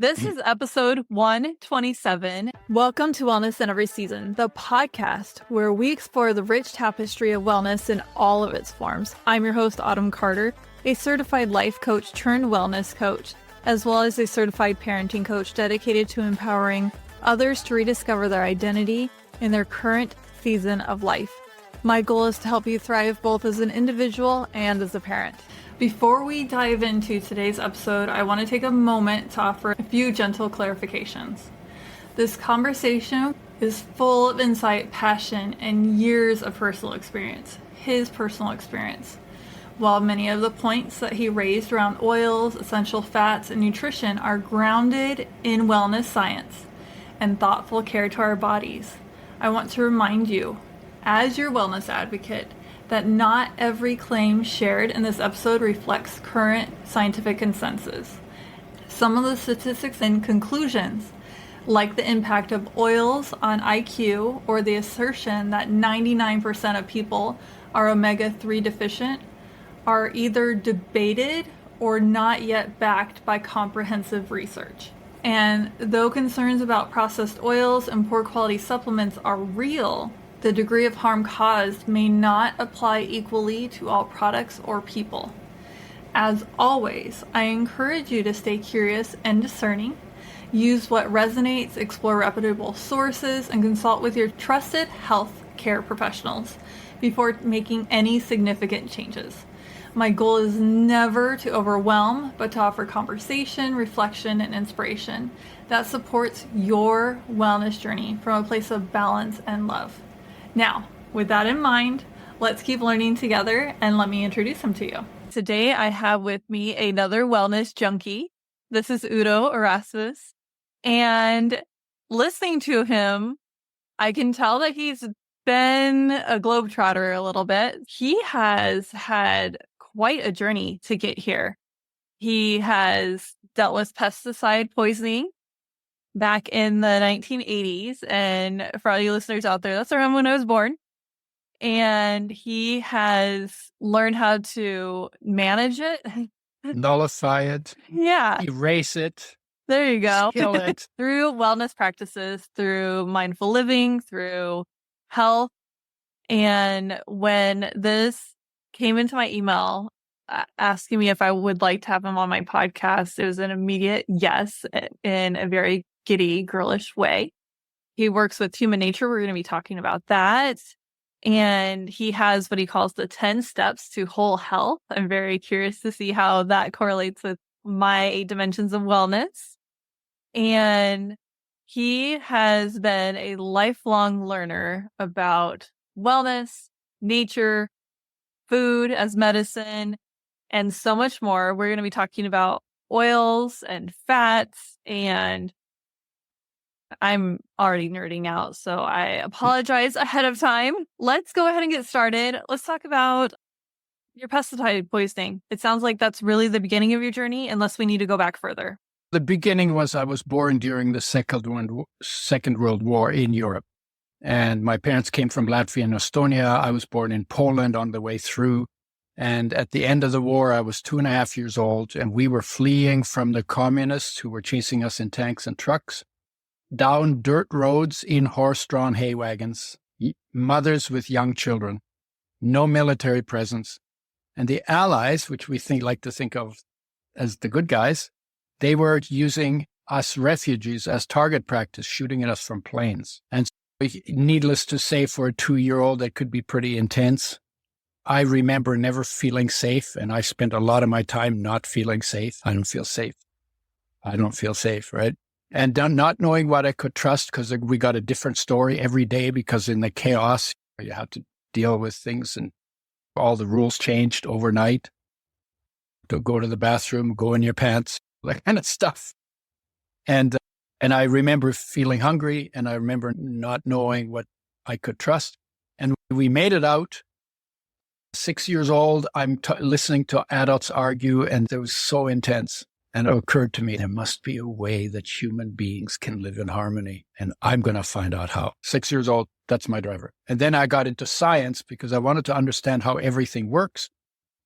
This is episode 127. Welcome to Wellness in Every Season, the podcast where we explore the rich tapestry of wellness in all of its forms. I'm your host, Autumn Carter, a certified life coach turned wellness coach, as well as a certified parenting coach dedicated to empowering others to rediscover their identity in their current season of life. My goal is to help you thrive both as an individual and as a parent. Before we dive into today's episode, I want to take a moment to offer a few gentle clarifications. This conversation is full of insight, passion, and years of personal experience, his personal experience. While many of the points that he raised around oils, essential fats, and nutrition are grounded in wellness science and thoughtful care to our bodies, I want to remind you, as your wellness advocate, that not every claim shared in this episode reflects current scientific consensus. Some of the statistics and conclusions, like the impact of oils on IQ or the assertion that 99% of people are omega-3 deficient, are either debated or not yet backed by comprehensive research. And though concerns about processed oils and poor quality supplements are real, the degree of harm caused may not apply equally to all products or people. As always, I encourage you to stay curious and discerning, use what resonates, explore reputable sources, and consult with your trusted health care professionals before making any significant changes. My goal is never to overwhelm, but to offer conversation, reflection, and inspiration that supports your wellness journey from a place of balance and love. Now, with that in mind, let's keep learning together and let me introduce him to you. Today, I have with me another wellness junkie. This is Udo Erasmus. And listening to him, I can tell that he's been a globetrotter a little bit. He has had quite a journey to get here. He has dealt with pesticide poisoning back in the 1980s. And for all you listeners out there, that's around when I was born. And he has learned how to manage it. Nullify it. Yeah. Erase it. There you go. Kill it. Through wellness practices, through mindful living, through health. And when this came into my email asking me if I would like to have him on my podcast, it was an immediate yes in a very giddy, girlish way. He works with human nature. We're going to be talking about that. And he has what he calls the 10 steps to whole health. I'm very curious to see how that correlates with my 8 dimensions of wellness. And he has been a lifelong learner about wellness, nature, food as medicine, and so much more. We're going to be talking about oils and fats, and I'm already nerding out, so I apologize ahead of time. Let's go ahead and get started. Let's talk about your pesticide poisoning. It sounds like that's really the beginning of your journey, unless we need to go back further. The beginning was I was born during the Second World War in Europe. And my parents came from Latvia and Estonia. I was born in Poland on the way through. And at the end of the war, I was 2.5 years old, and we were fleeing from the communists who were chasing us in tanks and trucks, down dirt roads in horse-drawn hay wagons, mothers with young children, no military presence. And the Allies, which we like to think of as the good guys, they were using us refugees as target practice, shooting at us from planes. And so, needless to say, for a 2-year-old, that could be pretty intense. I remember never feeling safe, and I spent a lot of my time not feeling safe. I don't feel safe. Right? And not knowing what I could trust, because we got a different story every day, because in the chaos, you have to deal with things, and all the rules changed overnight. Don't go to the bathroom, go in your pants, that kind of stuff. And I remember feeling hungry, and I remember not knowing what I could trust. And we made it out. 6 years old, I'm listening to adults argue, and it was so intense. And it occurred to me, there must be a way that human beings can live in harmony. And I'm going to find out how. 6 years old, that's my driver. And then I got into science because I wanted to understand how everything works.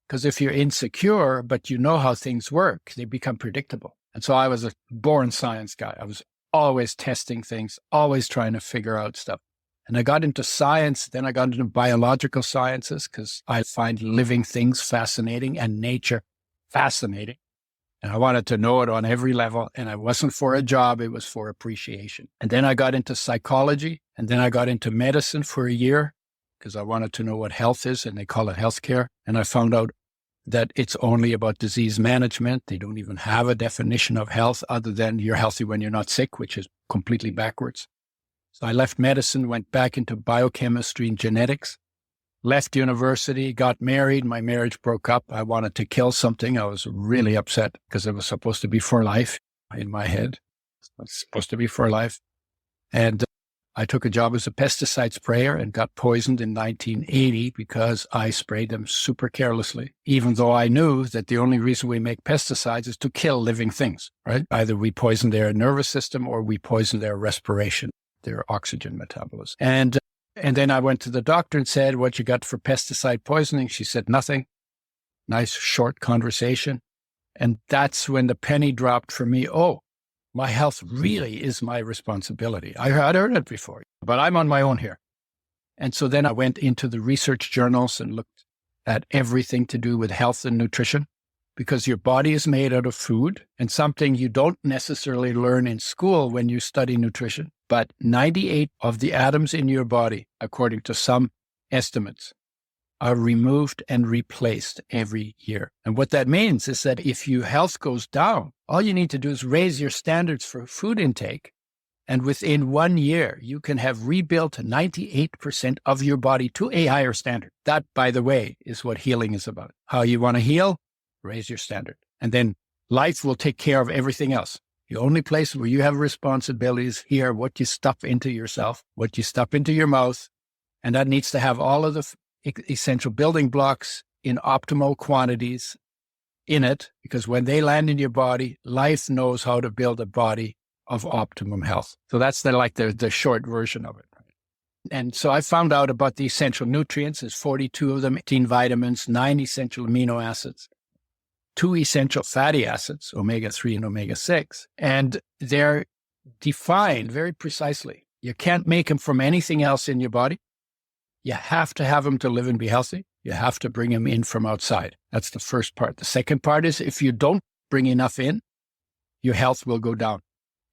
Because if you're insecure, but you know how things work, they become predictable. And so I was a born science guy. I was always testing things, always trying to figure out stuff. And I got into science, then I got into biological sciences because I find living things fascinating and nature fascinating. And I wanted to know it on every level. And it wasn't for a job, it was for appreciation. And then I got into psychology, and then I got into medicine for a year because I wanted to know what health is, and they call it healthcare. And I found out that it's only about disease management. They don't even have a definition of health other than you're healthy when you're not sick, which is completely backwards. So I left medicine, went back into biochemistry and genetics, left university, got married. My marriage broke up. I wanted to kill something. I was really upset because it was supposed to be for life in my head. It was supposed to be for life. And I took a job as a pesticide sprayer and got poisoned in 1980 because I sprayed them super carelessly, even though I knew that the only reason we make pesticides is to kill living things, right? Either we poison their nervous system or we poison their respiration, their oxygen metabolism. And then I went to the doctor and said, what you got for pesticide poisoning? She said, nothing. Nice short conversation. And that's when the penny dropped for me. Oh, my health really is my responsibility. I had heard it before, but I'm on my own here. And so then I went into the research journals and looked at everything to do with health and nutrition, because your body is made out of food, and something you don't necessarily learn in school when you study nutrition. But 98 of the atoms in your body, according to some estimates, are removed and replaced every year. And what that means is that if your health goes down, all you need to do is raise your standards for food intake. And within 1 year, you can have rebuilt 98% of your body to a higher standard. That, by the way, is what healing is about. How you want to heal, raise your standard. And then life will take care of everything else. The only place where you have responsibilities here, what you stuff into yourself, what you stuff into your mouth, and that needs to have all of the essential building blocks in optimal quantities in it, because when they land in your body, life knows how to build a body of optimum health. So that's the short version of it. And so I found out about the essential nutrients. There's 42 of them, 18 vitamins, 9 essential amino acids, 2 essential fatty acids, omega-3 and omega-6, and they're defined very precisely. You can't make them from anything else in your body. You have to have them to live and be healthy. You have to bring them in from outside. That's the first part. The second part is if you don't bring enough in, your health will go down.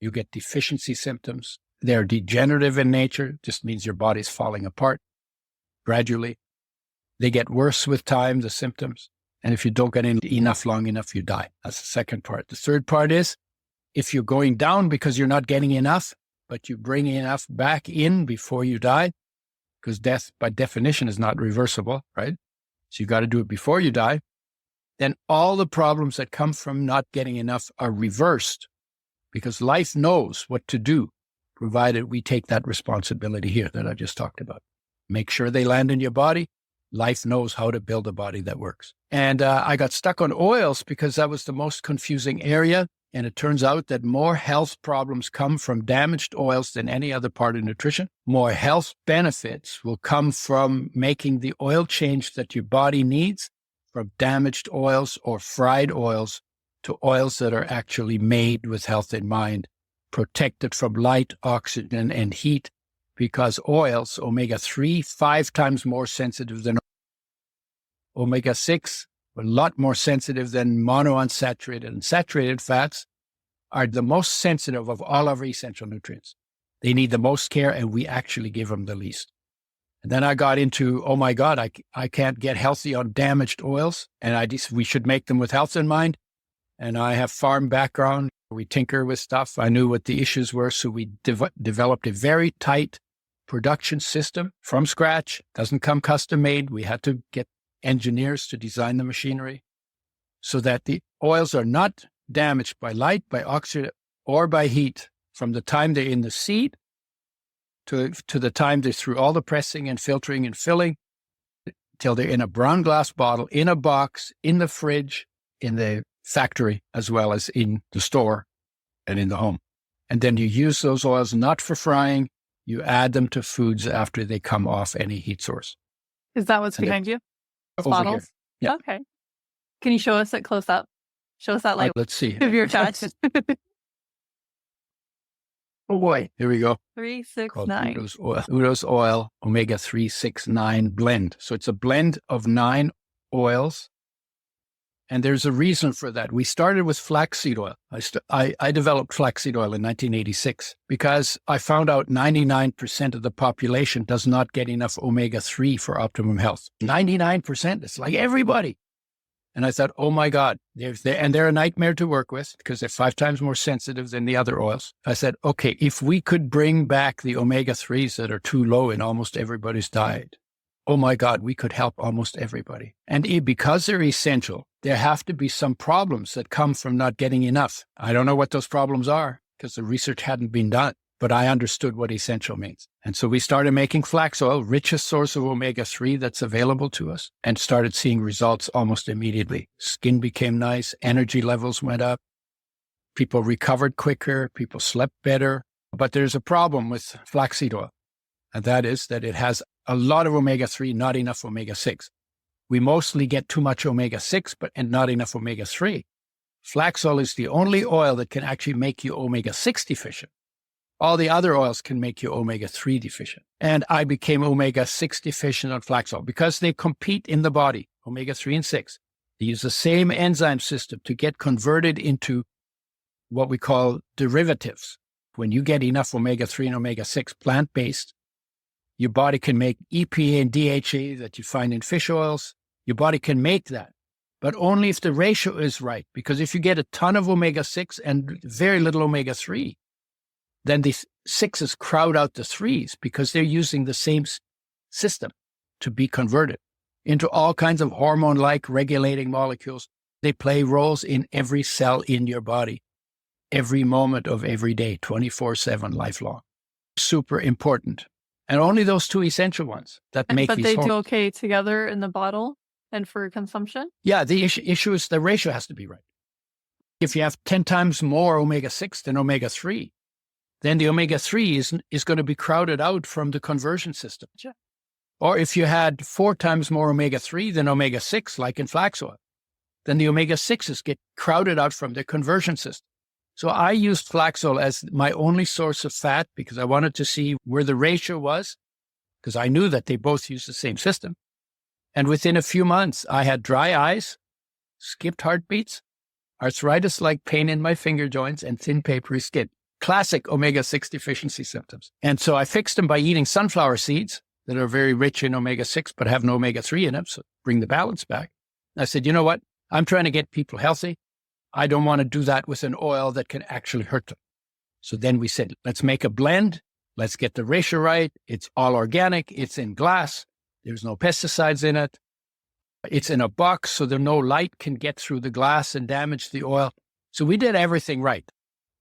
You get deficiency symptoms. They're degenerative in nature. Just means your body's falling apart gradually. They get worse with time, the symptoms. And if you don't get in enough long enough, you die. That's the second part. The third part is if you're going down because you're not getting enough, but you bring enough back in before you die, because death by definition is not reversible, right? So you got to do it before you die. Then all the problems that come from not getting enough are reversed, because life knows what to do, provided we take that responsibility here that I just talked about. Make sure they land in your body. Life knows how to build a body that works. And I got stuck on oils because that was the most confusing area. And it turns out that more health problems come from damaged oils than any other part of nutrition. More health benefits will come from making the oil change that your body needs from damaged oils or fried oils to oils that are actually made with health in mind, protected from light, oxygen, and heat, because oils, omega-3, 5 times more sensitive than omega-6, a lot more sensitive than monounsaturated and saturated fats, are the most sensitive of all of our essential nutrients. They need the most care, and we actually give them the least. And then I got into, oh my God, I can't get healthy on damaged oils, and we should make them with health in mind. And I have farm background. We tinker with stuff. I knew what the issues were, so we developed a very tight production system from scratch. Doesn't come custom made. We had to get engineers to design the machinery so that the oils are not damaged by light, by oxygen, or by heat from the time they're in the seed to the time they're through all the pressing and filtering and filling till they're in a brown glass bottle, in a box, in the fridge, in the factory, as well as in the store and in the home. And then you use those oils not for frying. You add them to foods after they come off any heat source. Is that what's behind you? Those over bottles? Here. Yeah. Okay. Can you show us it close up? Show us that light. Let's see. If you're attached. Oh boy, here we go. 369. Udo's oil omega 369 blend. So it's a blend of 9 oils. And there's a reason for that. We started with flaxseed oil. I developed flaxseed oil in 1986 because I found out 99% of the population does not get enough omega 3 for optimum health. 99%. It's like everybody. And I thought, oh my God, they're a nightmare to work with because they're 5 times more sensitive than the other oils. I said, okay, if we could bring back the omega 3s that are too low in almost everybody's diet, oh my God, we could help almost everybody. And because they're essential, there have to be some problems that come from not getting enough. I don't know what those problems are because the research hadn't been done, but I understood what essential means. And so we started making flax oil, richest source of omega-3 that's available to us, and started seeing results almost immediately. Skin became nice, energy levels went up, people recovered quicker, people slept better. But there's a problem with flaxseed oil, and that is that it has a lot of omega-3, not enough omega-6. We mostly get too much omega-6, and not enough omega-3. Flax oil is the only oil that can actually make you omega-6 deficient. All the other oils can make you omega-3 deficient. And I became omega-6 deficient on flax oil because they compete in the body, omega-3 and 6. They use the same enzyme system to get converted into what we call derivatives. When you get enough omega-3 and omega-6 plant-based, your body can make EPA and DHA that you find in fish oils. Your body can make that, but only if the ratio is right. Because if you get a ton of omega-6 and very little omega-3, then the 6s crowd out the 3s because they're using the same system to be converted into all kinds of hormone-like regulating molecules. They play roles in every cell in your body, every moment of every day, 24/7, lifelong. Super important. And only those 2 essential ones that make these But they hormones. do okay together in the bottle and for consumption? Yeah, the issue is the ratio has to be right. If you have 10 times more omega-6 than omega-3, then the omega-3 is going to be crowded out from the conversion system. Sure. Or if you had 4 times more omega-3 than omega-6, like in flax oil, then the omega-6s get crowded out from the conversion system. So I used flax oil as my only source of fat because I wanted to see where the ratio was, because I knew that they both use the same system. And within a few months, I had dry eyes, skipped heartbeats, arthritis-like pain in my finger joints, and thin, papery skin. Classic omega-6 deficiency symptoms. And so I fixed them by eating sunflower seeds that are very rich in omega-6, but have no omega-3 in them, so bring the balance back. I said, you know what? I'm trying to get people healthy. I don't want to do that with an oil that can actually hurt them. So then we said, let's make a blend. Let's get the ratio right. It's all organic. It's in glass. There's no pesticides in it. It's in a box, so that no light can get through the glass and damage the oil. So we did everything right.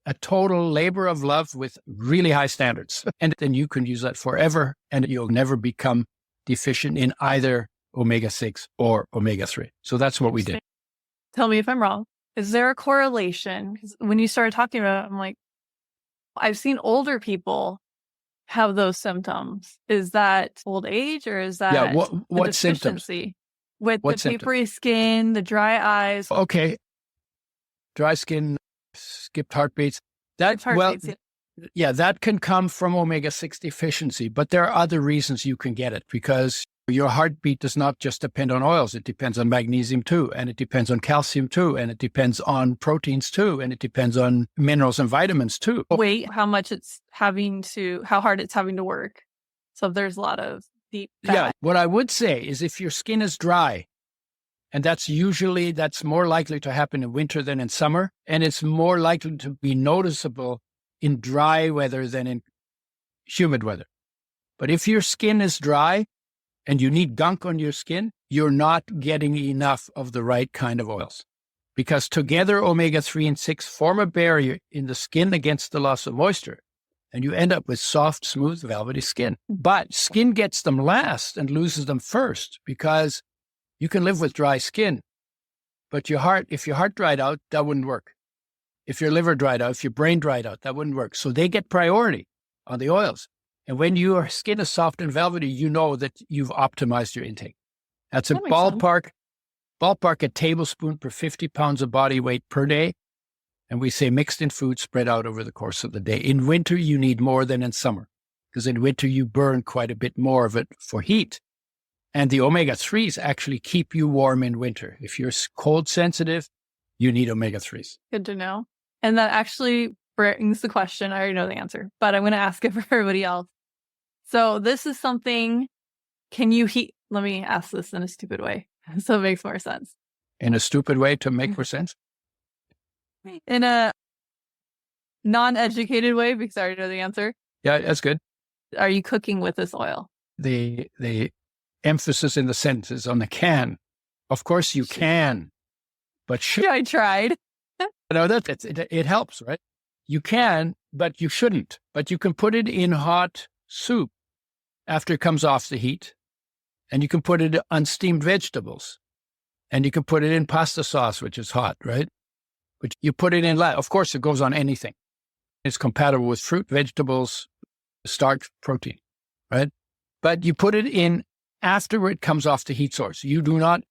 A total labor of love with really high standards. And then you can use that forever, and you'll never become deficient in either omega-6 or omega-3. So that's what we did. Tell me if I'm wrong. Is there a correlation? Because when you started talking about it, I'm like, I've seen older people have those symptoms. Is that old age or is that what symptoms? With the papery skin, the dry eyes. Okay. Dry skin, skipped heartbeats. That can come from omega-6 deficiency, but there are other reasons you can get it because your heartbeat does not just depend on oils. It depends on magnesium too, and it depends on calcium too, and it depends on proteins too, and it depends on minerals and vitamins too. How hard it's having to work. So there's a lot of deep fat. Yeah, what I would say is if your skin is dry, and that's more likely to happen in winter than in summer, and it's more likely to be noticeable in dry weather than in humid weather. But if your skin is dry, and you need gunk on your skin, you're not getting enough of the right kind of oils. Because together, omega-3 and 6 form a barrier in the skin against the loss of moisture. And you end up with soft, smooth, velvety skin. But skin gets them last and loses them first because you can live with dry skin. But if your heart dried out, that wouldn't work. If your liver dried out, if your brain dried out, that wouldn't work. So they get priority on the oils. And when your skin is soft and velvety, you know that you've optimized your intake. That's a ballpark. ballpark a tablespoon per 50 pounds of body weight per day. And we say mixed in food spread out over the course of the day. In winter, you need more than in summer, because in winter, you burn quite a bit more of it for heat. And the omega-3s actually keep you warm in winter. If you're cold sensitive, you need omega-3s. Good to know. And that actually brings the question. I already know the answer, but I'm going to ask it for everybody else. So this is something, can you heat? Let me ask this in a stupid way so it makes more sense. In a stupid way to make more sense? In a non-educated way, because I already know the answer. Yeah, that's good. Are you cooking with this oil? The emphasis in the sentence is on the can. Of course you can, but should. Yeah, I tried. No, it helps, right? You can, but you shouldn't. But you can put it in hot soup after it comes off the heat. And you can put it on steamed vegetables. And you can put it in pasta sauce, which is hot, right? But you put it in, of course, it goes on anything. It's compatible with fruit, vegetables, starch, protein, right? But you put it in after it comes off the heat source. You do not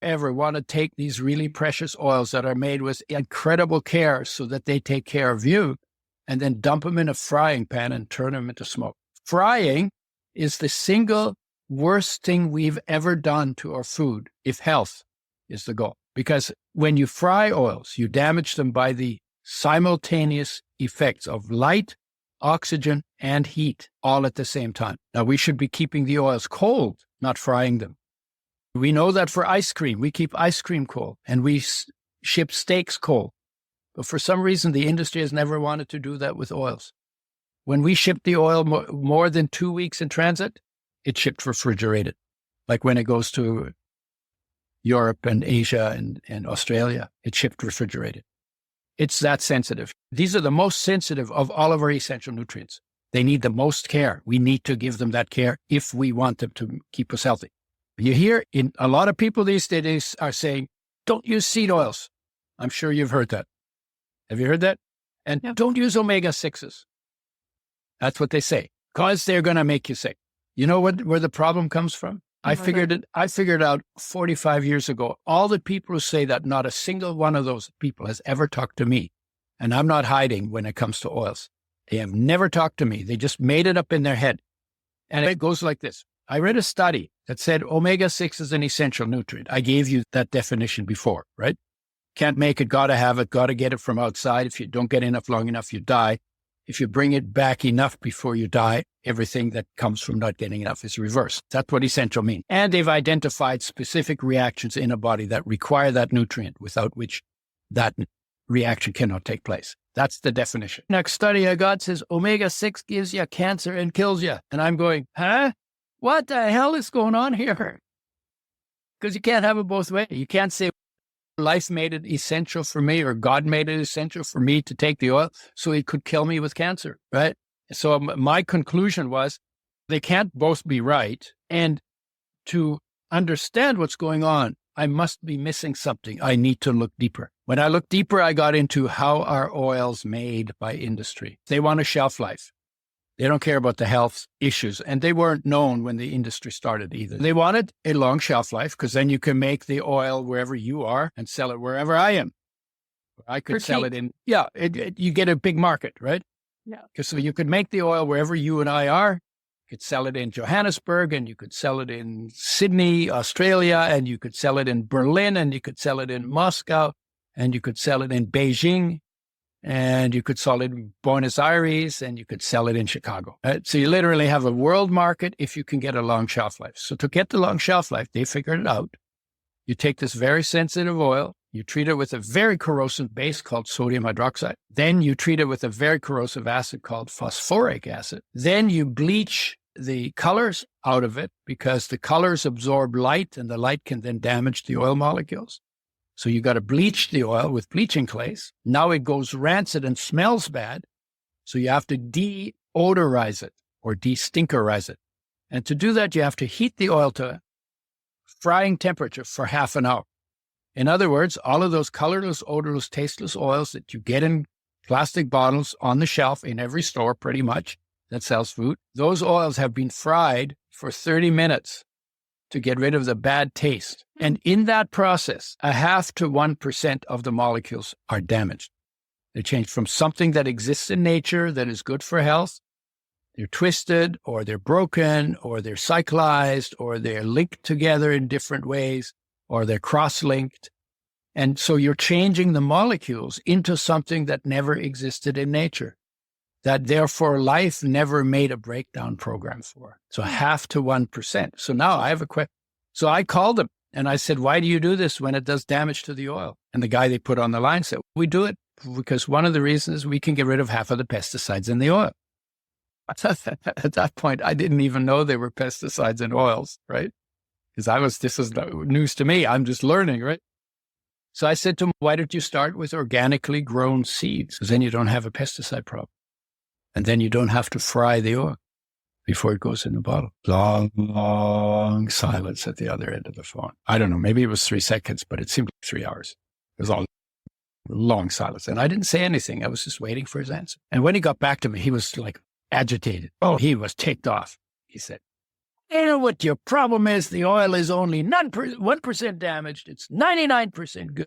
ever want to take these really precious oils that are made with incredible care so that they take care of you and then dump them in a frying pan and turn them into smoke. Frying is the single worst thing we've ever done to our food if health is the goal. Because when you fry oils, you damage them by the simultaneous effects of light, oxygen, and heat all at the same time. Now, we should be keeping the oils cold, not frying them. We know that for ice cream, we keep ice cream cold, and we ship steaks cold. But for some reason, the industry has never wanted to do that with oils. When we ship the oil more than 2 weeks in transit, it's shipped refrigerated. Like when it goes to Europe and Asia and Australia, it's shipped refrigerated. It's that sensitive. These are the most sensitive of all of our essential nutrients. They need the most care. We need to give them that care if we want them to keep us healthy. You hear in a lot of people these days are saying, don't use seed oils. I'm sure you've heard that. Have you heard that? And Don't use omega-6s. That's what they say, because they're going to make you sick. You know where the problem comes from? I figured out 45 years ago, all the people who say that, not a single one of those people has ever talked to me. And I'm not hiding when it comes to oils. They have never talked to me. They just made it up in their head. And it goes like this. I read a study that said omega-6 is an essential nutrient. I gave you that definition before, right? Can't make it, got to have it, got to get it from outside. If you don't get enough long enough, you die. If you bring it back enough before you die, everything that comes from not getting enough is reversed. That's what essential means. And they've identified specific reactions in a body that require that nutrient, without which that reaction cannot take place. That's the definition. Next study I got says omega-6 gives you cancer and kills you. And I'm going, huh? What the hell is going on here? Because you can't have it both ways. You can't say life made it essential for me, or God made it essential for me to take the oil so it could kill me with cancer, right? So my conclusion was they can't both be right. And to understand what's going on, I must be missing something. I need to look deeper. When I looked deeper, I got into how are oils made by industry. They want a shelf life. They don't care about the health issues. And they weren't known when the industry started either. They wanted a long shelf life because then you can make the oil wherever you are and sell it wherever I am. I could sell it in, you get a big market, right? Yeah. Because so you could make the oil wherever you and I are. You could sell it in Johannesburg, and you could sell it in Sydney, Australia, and you could sell it in Berlin, and you could sell it in Moscow, and you could sell it in Beijing, and you could sell it in Buenos Aires, and you could sell it in Chicago. Right? So you literally have a world market if you can get a long shelf life. So to get the long shelf life, they figured it out. You take this very sensitive oil, you treat it with a very corrosive base called sodium hydroxide. Then you treat it with a very corrosive acid called phosphoric acid. Then you bleach the colors out of it because the colors absorb light, and the light can then damage the oil molecules. So you got to bleach the oil with bleaching clays. Now it goes rancid and smells bad. So you have to deodorize it or de-stinkerize it. And to do that, you have to heat the oil to frying temperature for half an hour. In other words, all of those colorless, odorless, tasteless oils that you get in plastic bottles on the shelf in every store pretty much that sells food, those oils have been fried for 30 minutes to get rid of the bad taste. And in that process, 0.5 to 1% of the molecules are damaged. They change from something that exists in nature that is good for health. They're twisted, or they're broken, or they're cyclized, or they're linked together in different ways, or they're cross-linked. And so you're changing the molecules into something that never existed in nature, that therefore life never made a breakdown program for. So 0.5 to 1%. So now I have a question. So I called them and I said, why do you do this when it does damage to the oil? And the guy they put on the line said, we do it because one of the reasons we can get rid of half of the pesticides in the oil. At that point, I didn't even know there were pesticides in oils, right? Because this is news to me. I'm just learning, right? So I said to him, why don't you start with organically grown seeds? Because then you don't have a pesticide problem. And then you don't have to fry the oil before it goes in the bottle. Long silence at the other end of the phone. I don't know, maybe it was 3 seconds, but it seemed like 3 hours. It was all long silence. And I didn't say anything. I was just waiting for his answer. And when he got back to me, he was like agitated. Oh, he was ticked off. He said, you know what your problem is? The oil is only 1% damaged. It's 99% good.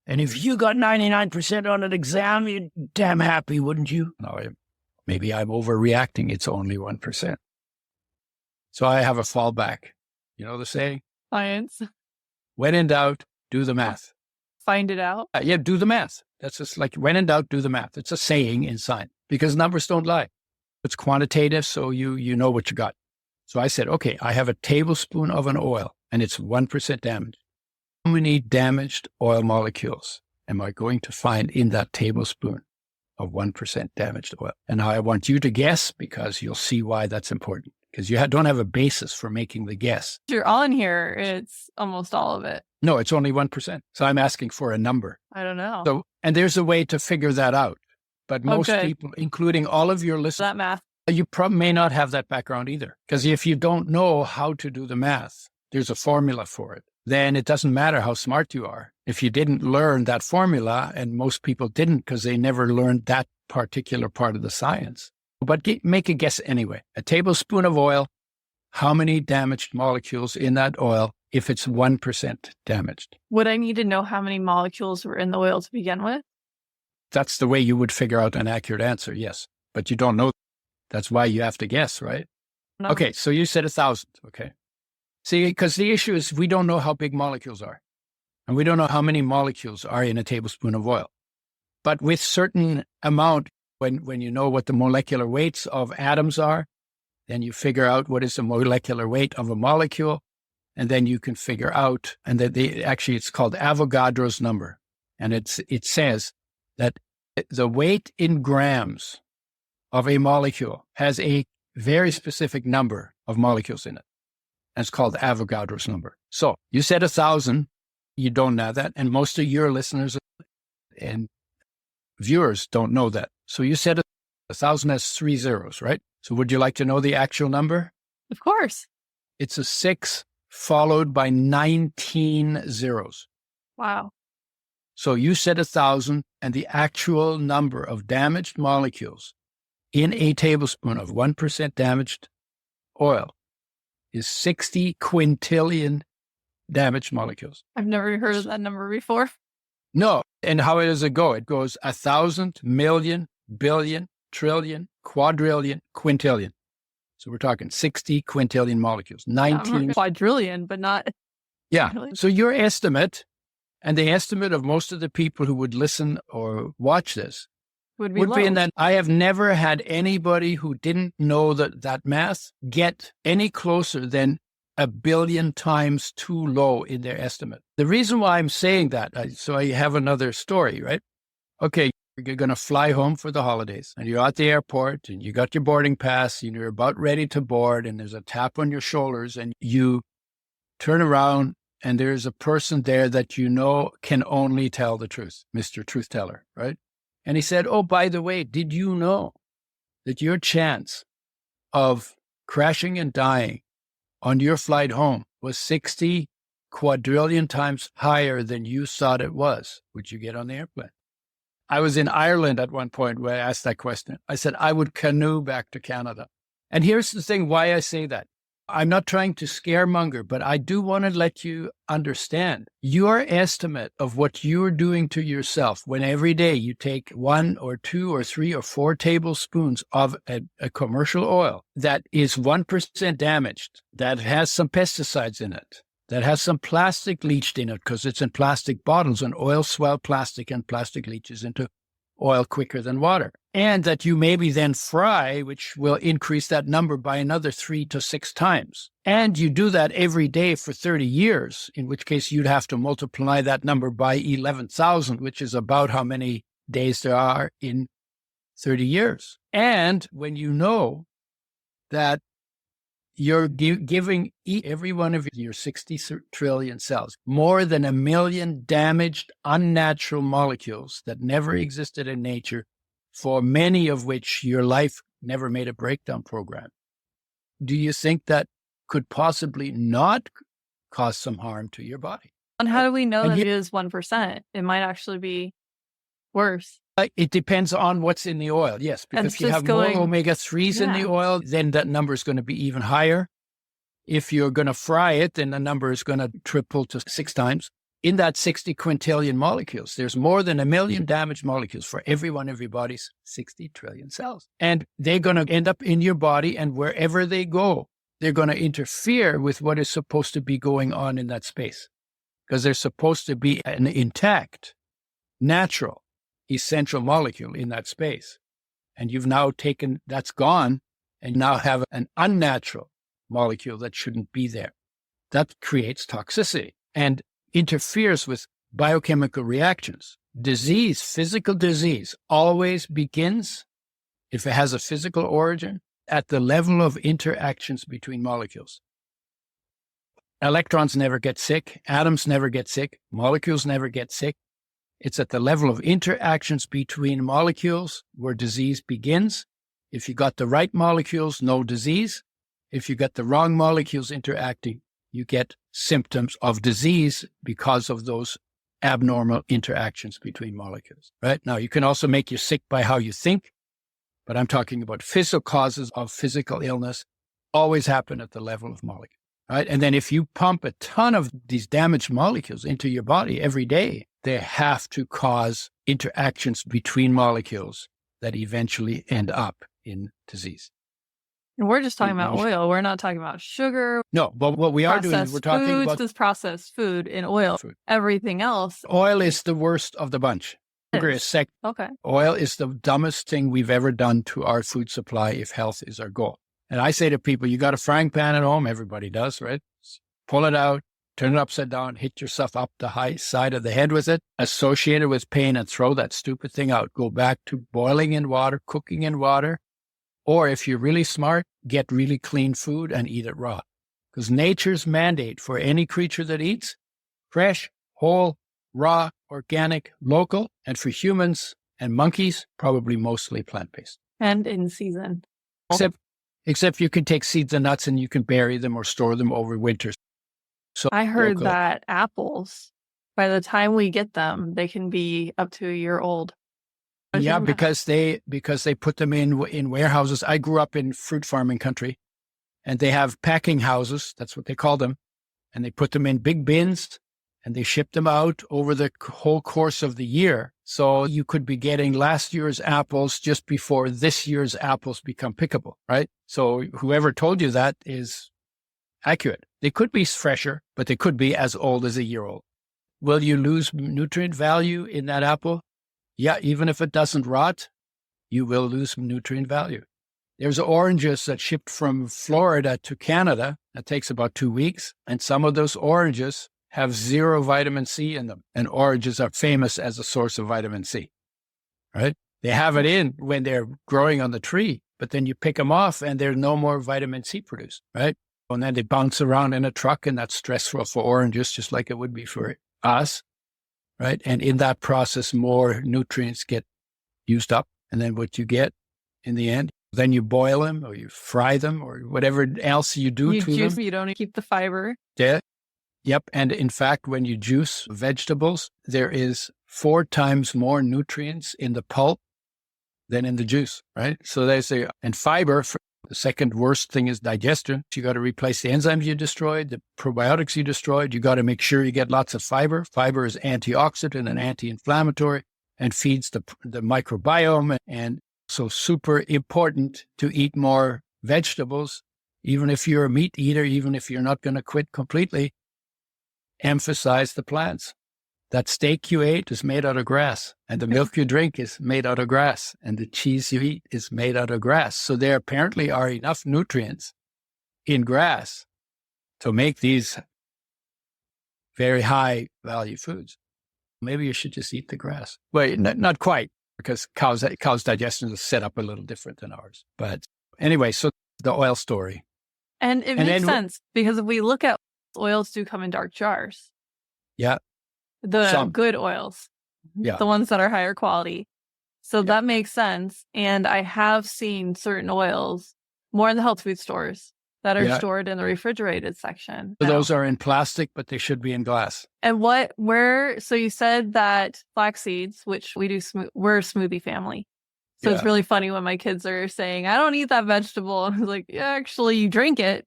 And if you got 99% on an exam, you'd damn happy, wouldn't you? No, maybe I'm overreacting. It's only 1%. So I have a fallback. You know the saying? Science. When in doubt, do the math. Find it out. Yeah, do the math. That's just like when in doubt, do the math. It's a saying in science because numbers don't lie. It's quantitative, so you know what you got. So I said, okay, I have a tablespoon of an oil and it's 1% damaged. How many damaged oil molecules am I going to find in that tablespoon of 1% damaged oil? And now I want you to guess because you'll see why that's important. Because you don't have a basis for making the guess. You're on here. It's almost all of it. No, it's only 1%. So I'm asking for a number. I don't know. So, and there's a way to figure that out. But most people, including all of your listeners, that math. You probably may not have that background either. Because if you don't know how to do the math, there's a formula for it. Then it doesn't matter how smart you are. If you didn't learn that formula, and most people didn't because they never learned that particular part of the science. But make a guess anyway. A tablespoon of oil, how many damaged molecules in that oil if it's 1% damaged? Would I need to know how many molecules were in the oil to begin with? That's the way you would figure out an accurate answer, yes. But you don't know. That's why you have to guess, right? No. Okay, so you said 1,000, okay. See, because the issue is we don't know how big molecules are. And we don't know how many molecules are in a tablespoon of oil. But with certain amount, when you know what the molecular weights of atoms are, then you figure out what is the molecular weight of a molecule. And then you can figure out, and that actually it's called Avogadro's number. And it says that the weight in grams of a molecule has a very specific number of molecules in it. And it's called Avogadro's number. So you said 1,000, you don't know that. And most of your listeners and viewers don't know that. So you said 1,000 has 3 zeros, right? So would you like to know the actual number? Of course. It's a 6 followed by 19 zeros. Wow. So you said 1,000 and the actual number of damaged molecules in a tablespoon of 1% damaged oil is 60 quintillion damaged molecules. I've never heard of that number before. No. And how does it go? It goes 1,000, million, billion, trillion, quadrillion, quintillion. So we're talking 60 quintillion molecules, 19 quadrillion, but not. Yeah. So your estimate and the estimate of most of the people who would listen or watch this would be in that I have never had anybody who didn't know that math get any closer than 1 billion times too low in their estimate. The reason why I'm saying that, so I have another story, right? Okay, you're going to fly home for the holidays and you're at the airport and you got your boarding pass and you're about ready to board and there's a tap on your shoulders and you turn around and there's a person there that you know can only tell the truth, Mr. Truth Teller, right? And he said, oh, by the way, did you know that your chance of crashing and dying on your flight home was 60 quadrillion times higher than you thought it was? Would you get on the airplane? I was in Ireland at one point where I asked that question. I said, I would canoe back to Canada. And here's the thing why I say that. I'm not trying to scaremonger, but I do want to let you understand your estimate of what you're doing to yourself when every day you take 1 or 2 or 3 or 4 tablespoons of a commercial oil that is 1% damaged, that has some pesticides in it, that has some plastic leached in it because it's in plastic bottles, and oil swell plastic and plastic leaches into oil quicker than water. And that you maybe then fry, which will increase that number by another 3 to 6 times. And you do that every day for 30 years, in which case you'd have to multiply that number by 11,000, which is about how many days there are in 30 years. And when you know that you're giving every one of your 60 trillion cells more than 1 million damaged, unnatural molecules that never existed in nature, for many of which your life never made a breakdown program. Do you think that could possibly not cause some harm to your body? And how do we know that it is 1%? It might actually be worse. It depends on what's in the oil, yes. Because if you have more omega-3s in the oil, then that number is going to be even higher. If you're going to fry it, then the number is going to triple to 6 times. In that 60 quintillion molecules, there's more than 1 million damaged molecules for every one of your body's 60 trillion cells. And they're going to end up in your body, and wherever they go, they're going to interfere with what is supposed to be going on in that space. Because they're supposed to be an intact, natural, essential molecule in that space. And you've now taken, that's gone, and now have an unnatural molecule that shouldn't be there. That creates toxicity and interferes with biochemical reactions. Disease, physical disease, always begins, if it has a physical origin, at the level of interactions between molecules. Electrons never get sick, atoms never get sick, molecules never get sick. It's at the level of interactions between molecules where disease begins. If you got the right molecules, no disease. If you got the wrong molecules interacting, you get symptoms of disease because of those abnormal interactions between molecules, right? Now, you can also make you sick by how you think, but I'm talking about physical causes of physical illness always happen at the level of molecules, right? And then if you pump a ton of these damaged molecules into your body every day, they have to cause interactions between molecules that eventually end up in disease. And we're just talking about oil. We're not talking about sugar. No, but what we are doing is we're talking about this processed food in oil. Everything else. Oil is the worst of the bunch. Sugar is second. Okay. Oil is the dumbest thing we've ever done to our food supply if health is our goal. And I say to people, you got a frying pan at home. Everybody does, right? Pull it out. Turn it upside down, hit yourself up the high side of the head with it, associated with pain, and throw that stupid thing out. Go back to boiling in water, cooking in water, or if you're really smart, get really clean food and eat it raw. Because nature's mandate for any creature that eats, fresh, whole, raw, organic, local, and for humans and monkeys, probably mostly plant-based. And in season. Except you can take seeds and nuts and you can bury them or store them over winter. So I heard that apples, by the time we get them, they can be up to a year old. Yeah, because they put them in warehouses. I grew up in fruit farming country, and they have packing houses. That's what they call them. And they put them in big bins, and they ship them out over the whole course of the year. So you could be getting last year's apples just before this year's apples become pickable, right? So whoever told you that is accurate. They could be fresher, but they could be as old as a year old. Will you lose nutrient value in that apple? Yeah, even if it doesn't rot, you will lose nutrient value. There's oranges that shipped from Florida to Canada. That takes about 2 weeks. And some of those oranges have 0 vitamin C in them. And oranges are famous as a source of vitamin C, right? They have it in when they're growing on the tree, but then you pick them off and there's no more vitamin C produced, right? And then they bounce around in a truck, and that's stressful for oranges, just like it would be for us, right? And in that process, more nutrients get used up. And then what you get in the end, then you boil them or you fry them or whatever else you do to them. You don't keep the fiber. Yeah. Yep. And in fact, when you juice vegetables, there is 4 times more nutrients in the pulp than in the juice, right? So and fiber, The second worst thing is digestion. You got to replace the enzymes you destroyed, the probiotics you destroyed. You got to make sure you get lots of fiber. Fiber is antioxidant and anti-inflammatory and feeds the microbiome. And so super important to eat more vegetables, even if you're a meat eater, even if you're not going to quit completely. Emphasize the plants. That steak you ate is made out of grass, and the milk you drink is made out of grass, and the cheese you eat is made out of grass. So there apparently are enough nutrients in grass to make these very high value foods. Maybe you should just eat the grass. Well, not quite, because cows' digestion is set up a little different than ours. But anyway, so the oil story. And it makes sense, because if we look at oils do come in dark jars. Yeah. Good oils, the ones that are higher quality. So that makes sense. And I have seen certain oils more in the health food stores that are stored in the refrigerated section. So those are in plastic, but they should be in glass. And so you said that flax seeds, which we do, we're a smoothie family. So it's really funny when my kids are saying, I don't eat that vegetable. And I was like, yeah, actually you drink it.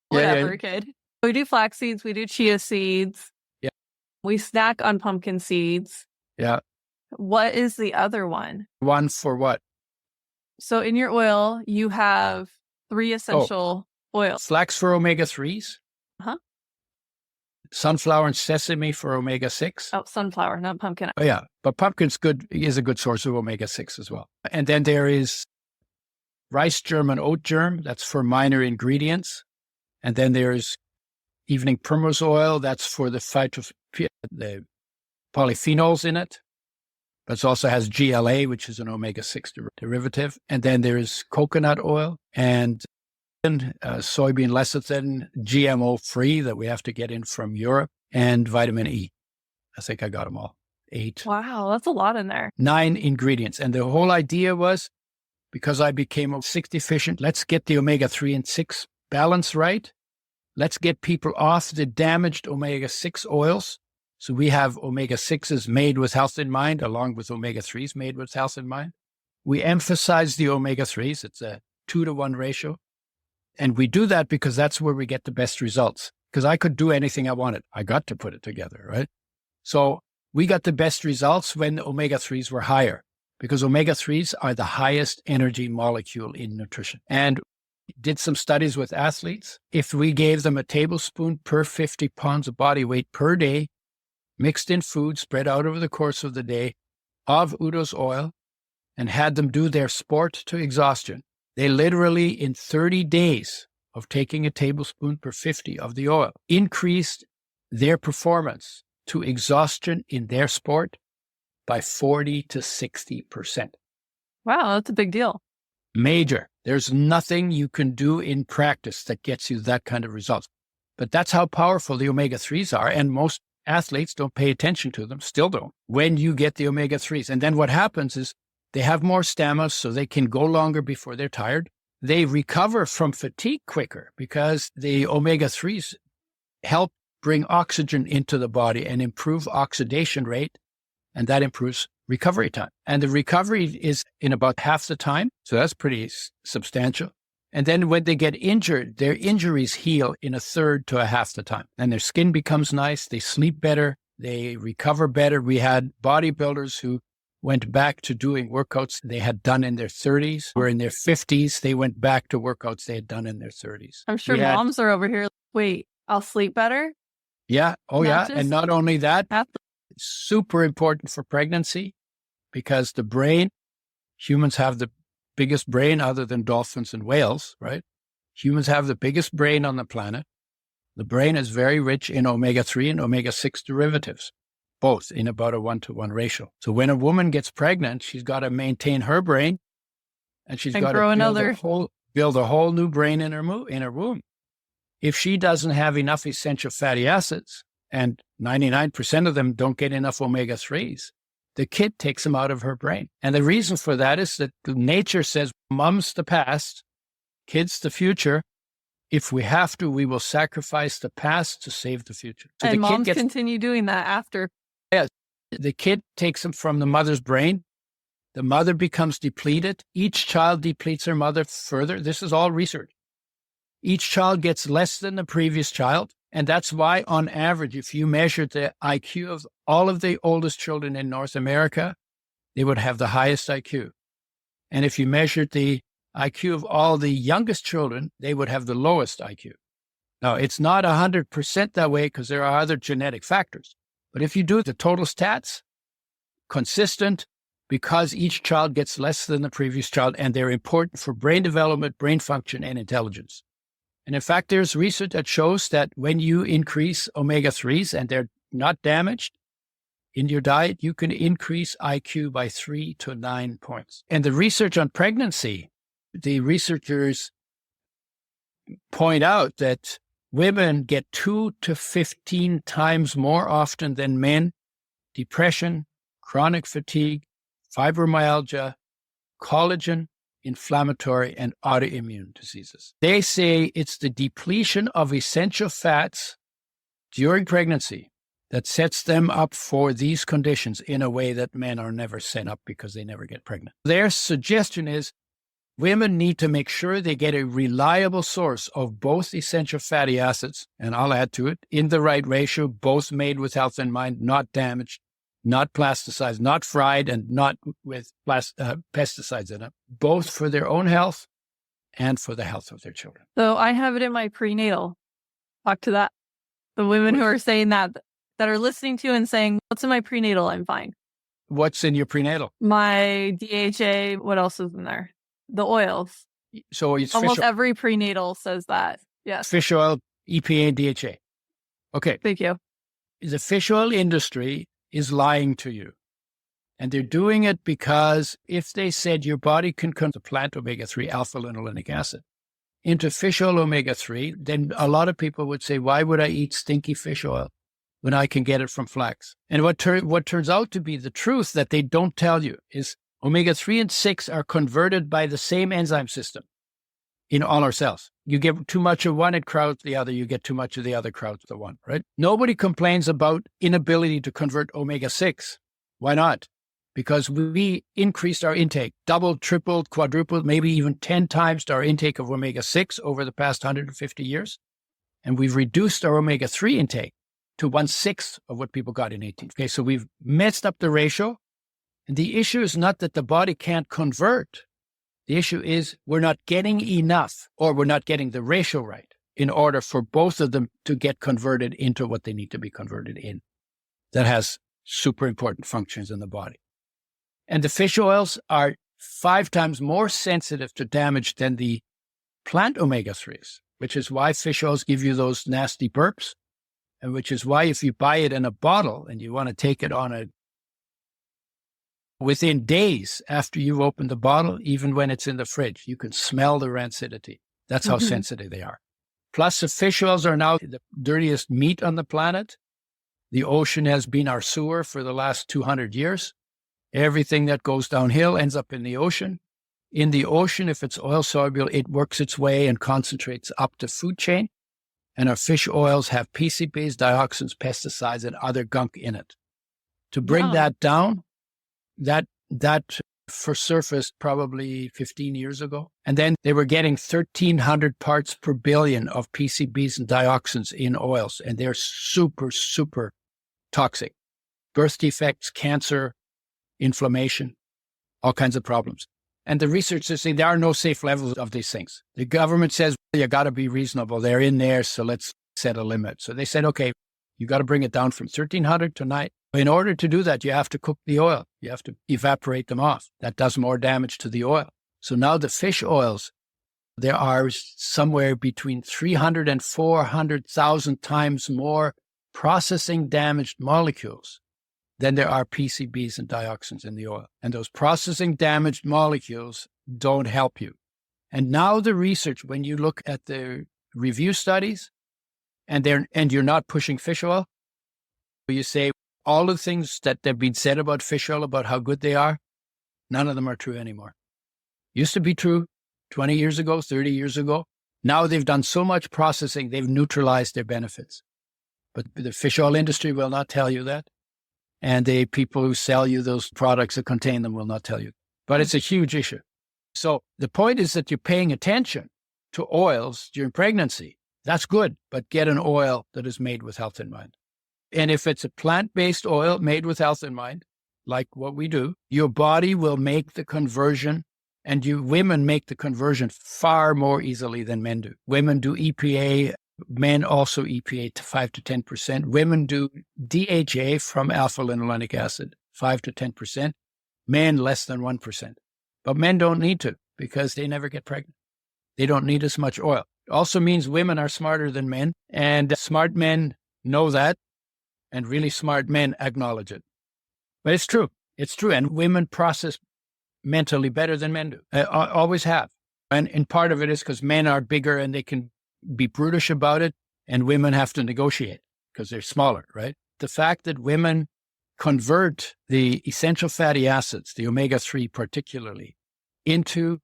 Whatever, kid. We do flax seeds. We do chia seeds. We snack on pumpkin seeds. Yeah. What is the other one? One for what? So in your oil, you have 3 essential oils. Flax for omega-3s. Uh-huh. Sunflower and sesame for omega-6. Oh, sunflower, not pumpkin. Oh, yeah. But pumpkin's is a good source of omega-6 as well. And then there is rice germ and oat germ. That's for minor ingredients. And then there's evening primrose oil. That's for the polyphenols in it. But it also has GLA, which is an omega-6 derivative. And then there's coconut oil and soybean lecithin, GMO-free that we have to get in from Europe, and vitamin E. I think I got them all. 8. Wow, that's a lot in there. 9 ingredients. And the whole idea was, because I became omega-6 deficient, let's get the omega-3 and 6 balance right. Let's get people off the damaged omega-6 oils. So we have omega-6s made with health in mind, along with omega-3s made with health in mind. We emphasize the omega-3s. It's a 2-to-1 ratio. And we do that because that's where we get the best results. Because I could do anything I wanted. I got to put it together, right? So we got the best results when the omega-3s were higher, because omega-3s are the highest energy molecule in nutrition. And did some studies with athletes. If we gave them a tablespoon per 50 pounds of body weight per day, mixed in food, spread out over the course of the day, of Udo's oil, and had them do their sport to exhaustion, they literally, in 30 days of taking a tablespoon per 50 of the oil, increased their performance to exhaustion in their sport by 40 to 60%. Wow, that's a big deal. Major. There's nothing you can do in practice that gets you that kind of results. But that's how powerful the omega-3s are. And most athletes don't pay attention to them, still don't, when you get the omega-3s. And then what happens is they have more stamina, so they can go longer before they're tired. They recover from fatigue quicker because the omega-3s help bring oxygen into the body and improve oxidation rate. And that improves recovery time. And the recovery is in about half the time. So that's pretty substantial. And then when they get injured, their injuries heal in a third to a half the time. And their skin becomes nice. They sleep better. They recover better. We had bodybuilders who went back to doing workouts they had done in their 30s, or in their 50s. They went back to workouts they had done in their 30s. I'm sure moms are over here. Wait, I'll sleep better? Yeah. Oh, yeah. And not only that, it's super important for pregnancy, because the brain, humans have the biggest brain other than dolphins and whales, right? Humans have the biggest brain on the planet. The brain is very rich in omega-3 and omega-6 derivatives, both in about a 1-to-1 ratio. So when a woman gets pregnant, she's got to maintain her brain, and she's got to build a whole new brain in her womb. If she doesn't have enough essential fatty acids, and 99% of them don't get enough omega-3s, the kid takes them out of her brain. And the reason for that is that nature says, mom's the past, kid's the future. If we have to, we will sacrifice the past to save the future. So and moms continue doing that after. Yeah, the kid takes them from the mother's brain. The mother becomes depleted. Each child depletes her mother further. This is all research. Each child gets less than the previous child. And that's why, on average, if you measured the IQ of all of the oldest children in North America, they would have the highest IQ. And if you measured the IQ of all the youngest children, they would have the lowest IQ. Now, it's not 100% that way because there are other genetic factors. But if you do the total stats, consistent, because each child gets less than the previous child, and they're important for brain development, brain function, and intelligence. And in fact, there's research that shows that when you increase omega-3s and they're not damaged in your diet, you can increase IQ by 3 to 9 points. And the research on pregnancy, the researchers point out that women get 2 to 15 times more often than men depression, chronic fatigue, fibromyalgia, collagen, inflammatory, and autoimmune diseases. They say it's the depletion of essential fats during pregnancy that sets them up for these conditions in a way that men are never set up because they never get pregnant. Their suggestion is women need to make sure they get a reliable source of both essential fatty acids, and I'll add to it, in the right ratio, both made with health in mind, not damaged, not plasticized, not fried, and not with pesticides in it, both for their own health and for the health of their children. So I have it in my prenatal. Talk to that. The women who are saying that are listening to and saying, what's in my prenatal? I'm fine. What's in your prenatal? My DHA. What else is in there? The oils. So it's almost every prenatal says that. Yes. Fish oil, EPA, and DHA. Okay. Thank you. The fish oil industry is lying to you. And they're doing it because if they said your body can convert the plant omega-3 alpha-linolenic acid into fish oil omega-3, then a lot of people would say, why would I eat stinky fish oil when I can get it from flax? And what turns out to be the truth that they don't tell you is omega-3 and 6 are converted by the same enzyme system in all our cells. You get too much of one, it crowds the other. You get too much of the other, crowds the one, right? Nobody complains about inability to convert omega-6. Why not? Because we increased our intake, doubled, tripled, quadrupled, maybe even 10 times our intake of omega-6 over the past 150 years. And we've reduced our omega-3 intake to 1/6 of what people got in 18. Okay, so we've messed up the ratio. And the issue is not that the body can't convert. The issue is we're not getting enough, or we're not getting the ratio right in order for both of them to get converted into what they need to be converted in. That has super important functions in the body. And the fish oils are 5 times more sensitive to damage than the plant omega-3s, which is why fish oils give you those nasty burps, and which is why if you buy it in a bottle and you want to take it on within days after you've opened the bottle, even when it's in the fridge, you can smell the rancidity. That's how sensitive they are. Plus, the fish oils are now the dirtiest meat on the planet. The ocean has been our sewer for the last 200 years. Everything that goes downhill ends up in the ocean. In the ocean, if it's oil soluble, it works its way and concentrates up the food chain. And our fish oils have PCBs, dioxins, pesticides, and other gunk in it. To bring that down, that first surfaced probably 15 years ago. And then they were getting 1,300 parts per billion of PCBs and dioxins in oils. And they're super, super toxic. Birth defects, cancer, inflammation, all kinds of problems. And the researchers say there are no safe levels of these things. The government says, you got to be reasonable. They're in there, so let's set a limit. So they said, okay, you got to bring it down from 1,300 to 9. In order to do that, you have to cook the oil. You have to evaporate them off. That does more damage to the oil. So now the fish oils, there are somewhere between 300 and 400,000 times more processing damaged molecules than there are PCBs and dioxins in the oil. And those processing damaged molecules don't help you. And now the research, when you look at the review studies and you're not pushing fish oil, you say all the things that have been said about fish oil, about how good they are, none of them are true anymore. Used to be true 20 years ago, 30 years ago. Now they've done so much processing, they've neutralized their benefits. But the fish oil industry will not tell you that. And the people who sell you those products that contain them will not tell you. but it's a huge issue. So the point is that you're paying attention to oils during pregnancy. That's good, but get an oil that is made with health in mind. And if it's a plant-based oil made with health in mind, like what we do, your body will make the conversion, and you women make the conversion far more easily than men do. Women do EPA, men also EPA to 5 to 10%. Women do DHA from alpha-linolenic acid, 5 to 10%. Men less than 1%. But men don't need to because they never get pregnant. They don't need as much oil. It also means women are smarter than men, and smart men know that, and really smart men acknowledge it. But it's true. It's true. And women process mentally better than men do. Always have. And part of it is because men are bigger and they can be brutish about it, and women have to negotiate because they're smaller, right? The fact that women convert the essential fatty acids, the omega-3 particularly, into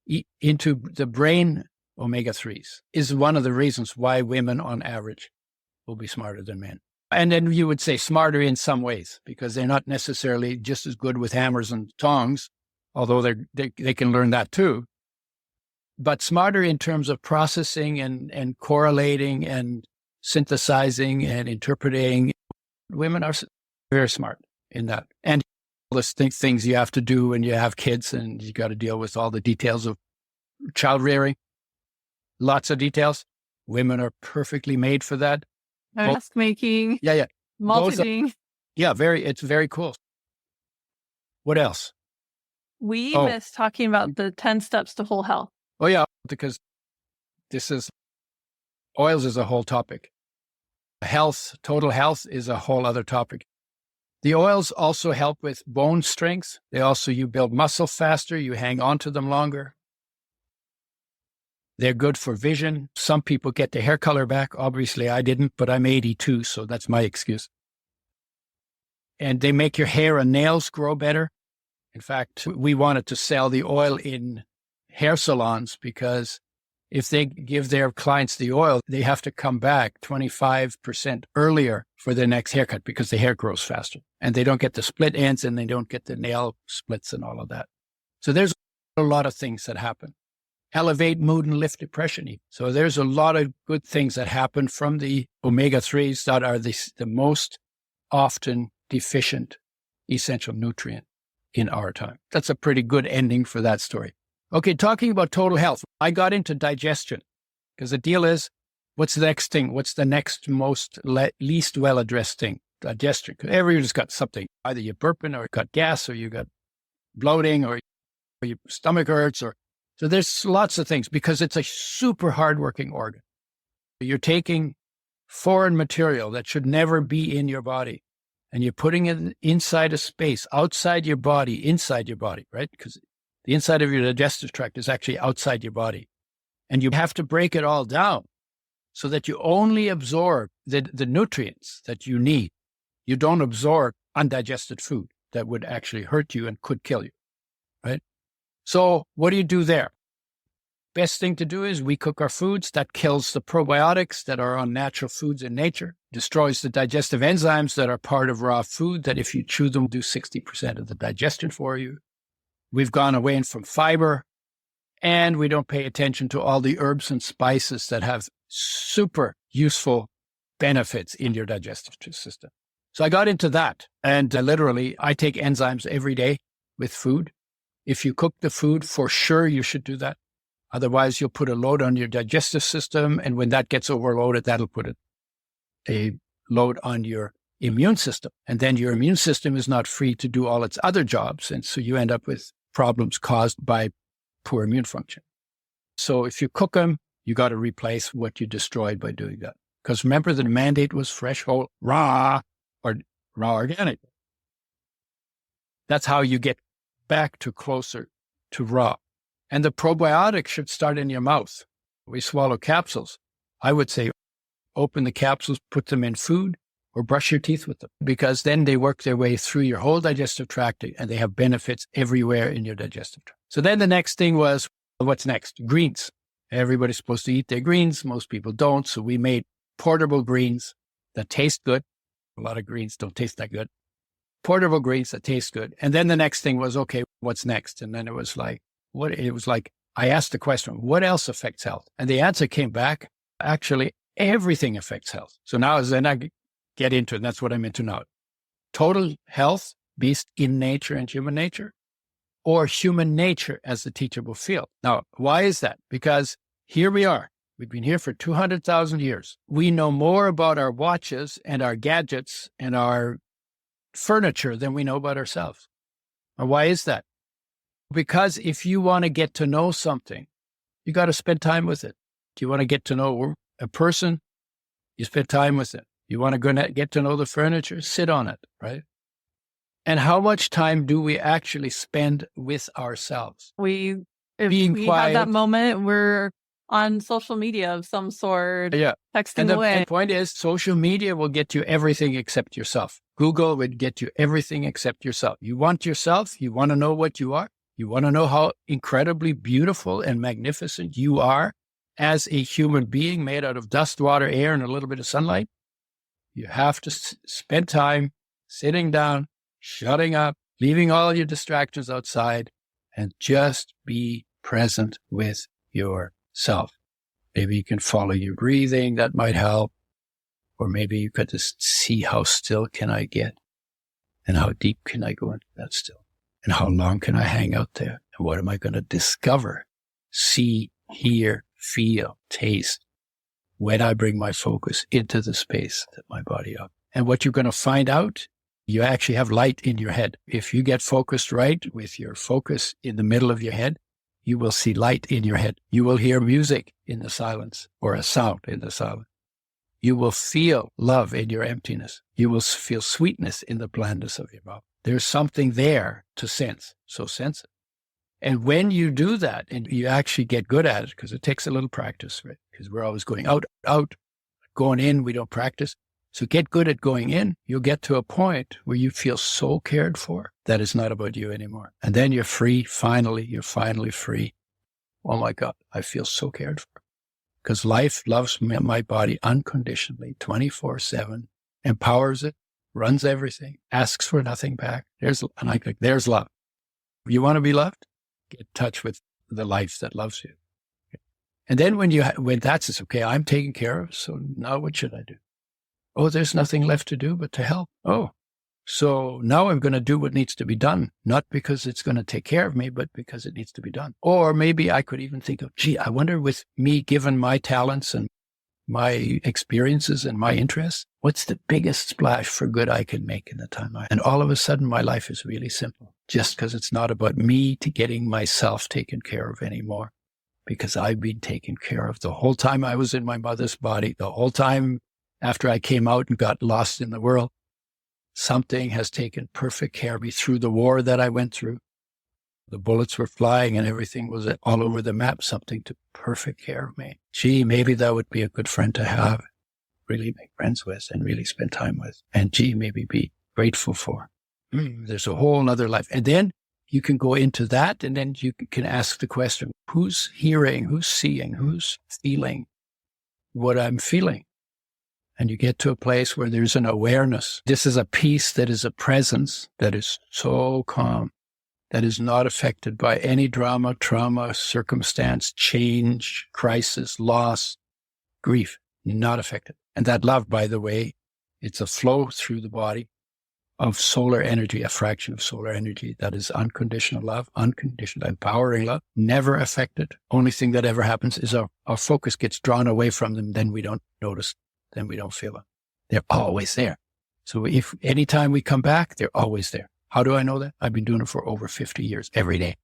the brain omega-3s is one of the reasons why women on average will be smarter than men. And then you would say smarter in some ways because they're not necessarily just as good with hammers and tongs, although they can learn that too. But smarter in terms of processing and correlating and synthesizing and interpreting. Women are very smart in that. And all the things you have to do when you have kids and you got to deal with all the details of child rearing. Lots of details. Women are perfectly made for that. Mask making. Yeah. Multiting. It's very cool. What else? We missed talking about the 10 steps to whole health. Oh, yeah, because oils is a whole topic. Health, total health is a whole other topic. The oils also help with bone strength. You build muscle faster. You hang on to them longer. They're good for vision. Some people get their hair color back. Obviously, I didn't, but I'm 82, so that's my excuse. And they make your hair and nails grow better. In fact, we wanted to sell the oil in hair salons because if they give their clients the oil, they have to come back 25% earlier for their next haircut because the hair grows faster. And they don't get the split ends and they don't get the nail splits and all of that. So there's a lot of things that happen. Elevate mood and lift depression. So there's a lot of good things that happen from the omega-3s that are the most often deficient essential nutrient in our time. That's a pretty good ending for that story. Okay, talking about total health, I got into digestion because the deal is, what's the next thing? What's the next least well-addressed thing? Digestion. Because everybody's got something. Either you're burping or you got gas or you got bloating or your stomach hurts. So there's lots of things because it's a super hardworking organ. You're taking foreign material that should never be in your body and you're putting it inside a space, outside your body, inside your body, right? Because the inside of your digestive tract is actually outside your body. And you have to break it all down so that you only absorb the nutrients that you need. You don't absorb undigested food that would actually hurt you and could kill you, right? So what do you do there? Best thing to do is we cook our foods. That kills the probiotics that are on natural foods in nature, destroys the digestive enzymes that are part of raw food that if you chew them, do 60% of the digestion for you. We've gone away from fiber, and we don't pay attention to all the herbs and spices that have super useful benefits in your digestive system. So I got into that, and literally, I take enzymes every day with food. If you cook the food, for sure you should do that. Otherwise, you'll put a load on your digestive system, and when that gets overloaded, that'll put a load on your immune system. And then your immune system is not free to do all its other jobs, and so you end up with problems caused by poor immune function. So if you cook them, you got to replace what you destroyed by doing that. Because remember, the mandate was fresh, whole, raw, or raw organic. That's how you get back to closer to raw. And the probiotics should start in your mouth. We swallow capsules. I would say open the capsules, put them in food, or brush your teeth with them, because then they work their way through your whole digestive tract and they have benefits everywhere in your digestive tract. So then the next thing was, what's next? Greens. Everybody's supposed to eat their greens. Most people don't. So we made portable greens that taste good. A lot of greens don't taste that good. portable greens that taste good. And then the next thing was, okay, what's next? And then it was like, I asked the question, what else affects health? And the answer came back, actually, everything affects health. So now then I get into it. And that's what I'm into now. Total health based in nature and human nature, or human nature as the teachable field. Now, why is that? Because here we are. We've been here for 200,000 years. We know more about our watches and our gadgets and our furniture than we know about ourselves. Now, why is that? Because if you want to get to know something, you got to spend time with it. Do you want to get to know a person? You spend time with it. You want to get to know the furniture? Sit on it, right? And how much time do we actually spend with ourselves? If being we quiet. have that moment, we're on social media of some sort, texting away. And the point is, social media will get you everything except yourself. Google would get you everything except yourself. You want yourself. You want to know what you are. You want to know how incredibly beautiful and magnificent you are as a human being made out of dust, water, air, and a little bit of sunlight. You have to spend time sitting down, shutting up, leaving all your distractions outside, and just be present with yourself. Maybe you can follow your breathing. That might help. Or maybe you could just see how still can I get and how deep can I go into that still and how long can I hang out there and what am I going to discover, see, hear, feel, taste when I bring my focus into the space that my body up. And what you're going to find out, you actually have light in your head. If you get focused right with your focus in the middle of your head, you will see light in your head. You will hear music in the silence or a sound in the silence. You will feel love in your emptiness. You will feel sweetness in the blandness of your mouth. There's something there to sense. So sense it. And when you do that and you actually get good at it, because it takes a little practice, right? Because we're always going out, going in, we don't practice. So get good at going in. You'll get to a point where you feel so cared for that it's not about you anymore. And then you're free. Finally, you're finally free. Oh my God, I feel so cared for. Because life loves my body unconditionally, 24/7, empowers it, runs everything, asks for nothing back. There's love. You want to be loved? Get in touch with the life that loves you. And then when that's okay, I'm taken care of. So now what should I do? Oh, there's nothing left to do but to help. Oh, so now I'm going to do what needs to be done, not because it's going to take care of me, but because it needs to be done. Or maybe I could even think of, I wonder with me, given my talents and my experiences and my interests, what's the biggest splash for good I can make in the time and all of a sudden my life is really simple, just because it's not about me to getting myself taken care of anymore, because I've been taken care of the whole time I was in my mother's body, the whole time after I came out and got lost in the world. Something has taken perfect care of me through the war that I went through. The bullets were flying and everything was all over the map. Something took perfect care of me. Maybe that would be a good friend to have, really make friends with and really spend time with. And maybe be grateful for. There's a whole nother life. And then you can go into that and then you can ask the question, who's hearing, who's seeing, who's feeling what I'm feeling? And you get to a place where there's an awareness. This is a peace that is a presence that is so calm, that is not affected by any drama, trauma, circumstance, change, crisis, loss, grief, not affected. And that love, by the way, it's a flow through the body of solar energy, a fraction of solar energy. That is unconditional love, unconditional empowering love, never affected. Only thing that ever happens is our focus gets drawn away from them. Then we don't notice. Then we don't feel them. They're always there. So if anytime we come back, they're always there. How do I know that? I've been doing it for over 50 years, every day.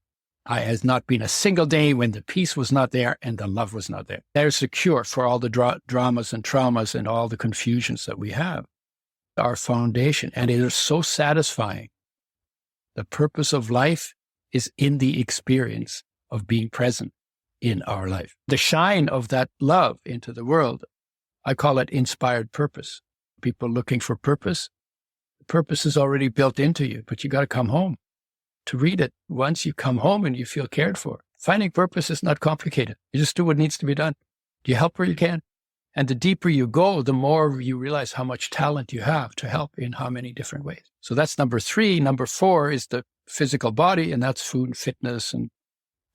I has not been a single day when the peace was not there and the love was not there. There's the cure for all the dramas and traumas and all the confusions that we have. Our foundation, and it is so satisfying. The purpose of life is in the experience of being present in our life. The shine of that love into the world, I call it inspired purpose. People looking for purpose. The purpose is already built into you, but you got to come home to read it. Once you come home and you feel cared for, finding purpose is not complicated. You just do what needs to be done. You help where you can. And the deeper you go, the more you realize how much talent you have to help in how many different ways. So that's number 3. Number 4 is the physical body, and that's food and fitness and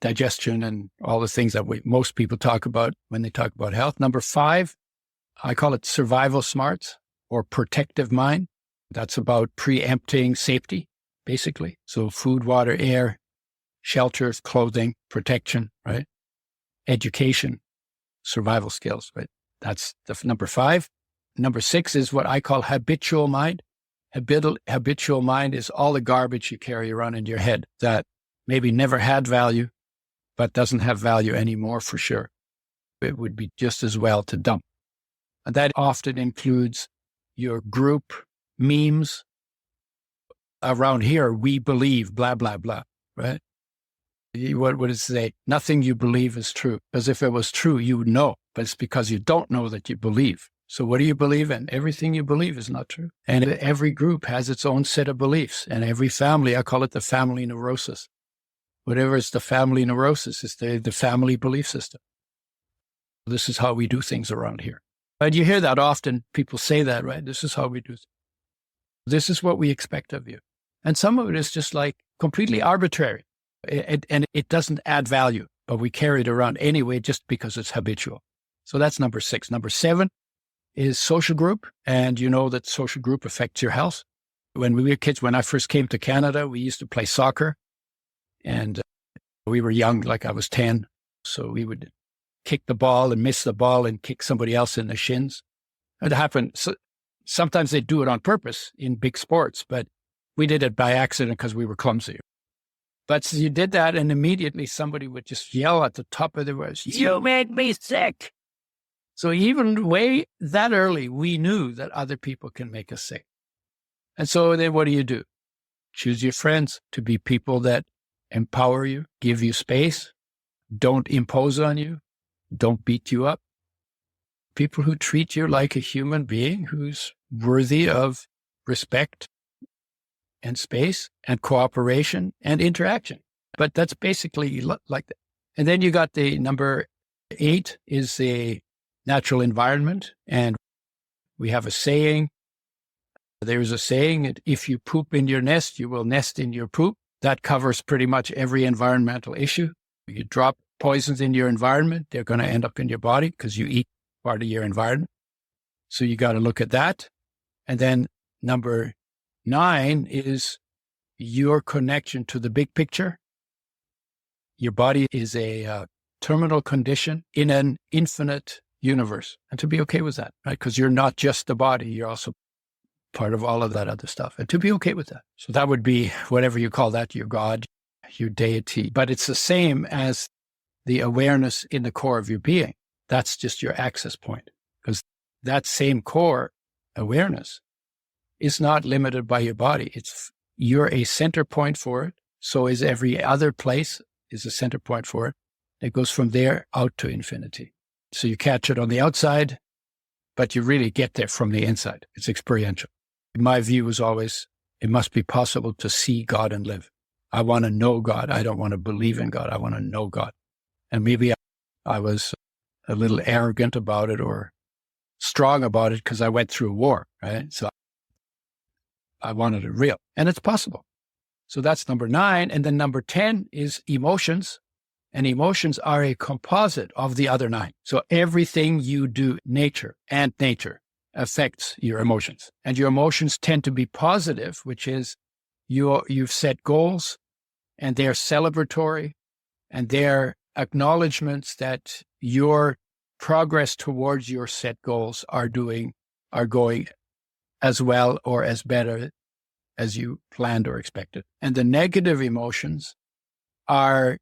digestion and all the things that most people talk about when they talk about health. Number 5, I call it survival smarts or protective mind. That's about preempting safety, basically. So food, water, air, shelters, clothing, protection, right? Education, survival skills, right? That's the number 5. Number 6 is what I call habitual mind. Habitual mind is all the garbage you carry around in your head that maybe never had value, but doesn't have value anymore for sure. It would be just as well to dump. And that often includes your group memes. Around here, we believe, blah, blah, blah, right? What would it say? Nothing you believe is true. Because if it was true, you would know. But it's because you don't know that you believe. So what do you believe in? Everything you believe is not true. And every group has its own set of beliefs. And every family, I call it the family neurosis. Whatever is the family neurosis is the family belief system. This is how we do things around here. And you hear that often. People say that, right? This is how we do things. This is what we expect of you. And some of it is just like completely arbitrary. And it doesn't add value, but we carry it around anyway just because it's habitual. So that's number 6. Number 7 is social group. And you know that social group affects your health. When we were kids, when I first came to Canada, we used to play soccer. And we were young, like I was 10. So we would kick the ball and miss the ball and kick somebody else in the shins. It happened. So sometimes they do it on purpose in big sports, but we did it by accident because we were clumsy. But so you did that, and immediately somebody would just yell at the top of their voice, "You made me sick." So even way that early, we knew that other people can make us sick. And so then what do? Choose your friends to be people that empower you, give you space, don't impose on you, don't beat you up. People who treat you like a human being who's worthy of respect and space and cooperation and interaction. But that's basically like that. And then you got the number 8 is the natural environment. And we have a saying. There's a saying that if you poop in your nest, you will nest in your poop. That covers pretty much every environmental issue. You drop poisons in your environment, they're going to end up in your body because you eat part of your environment. So you got to look at that. And then number 9 is your connection to the big picture. Your body is a terminal condition in an infinite universe. And to be okay with that, right? Because you're not just the body, you're also part of all of that other stuff. And to be okay with that. So that would be whatever you call that, your God, your deity. But it's the same as the awareness in the core of your being. That's just your access point. Because that same core awareness is not limited by your body. You're a center point for it. So is every other place is a center point for it. It goes from there out to infinity. So you catch it on the outside, but you really get there from the inside. It's experiential. My view was always, it must be possible to see God and live. I want to know God. I don't want to believe in God. I want to know God. And maybe I was a little arrogant about it or strong about it because I went through a war, right? So I wanted it real. And it's possible. So that's number 9. And then number 10 is emotions. And emotions are a composite of the other 9. So everything you do, nature affects your emotions. And your emotions tend to be positive, which is you've set goals and they're celebratory and they're acknowledgments that your progress towards your set goals are going as well or as better as you planned or expected. And the negative emotions are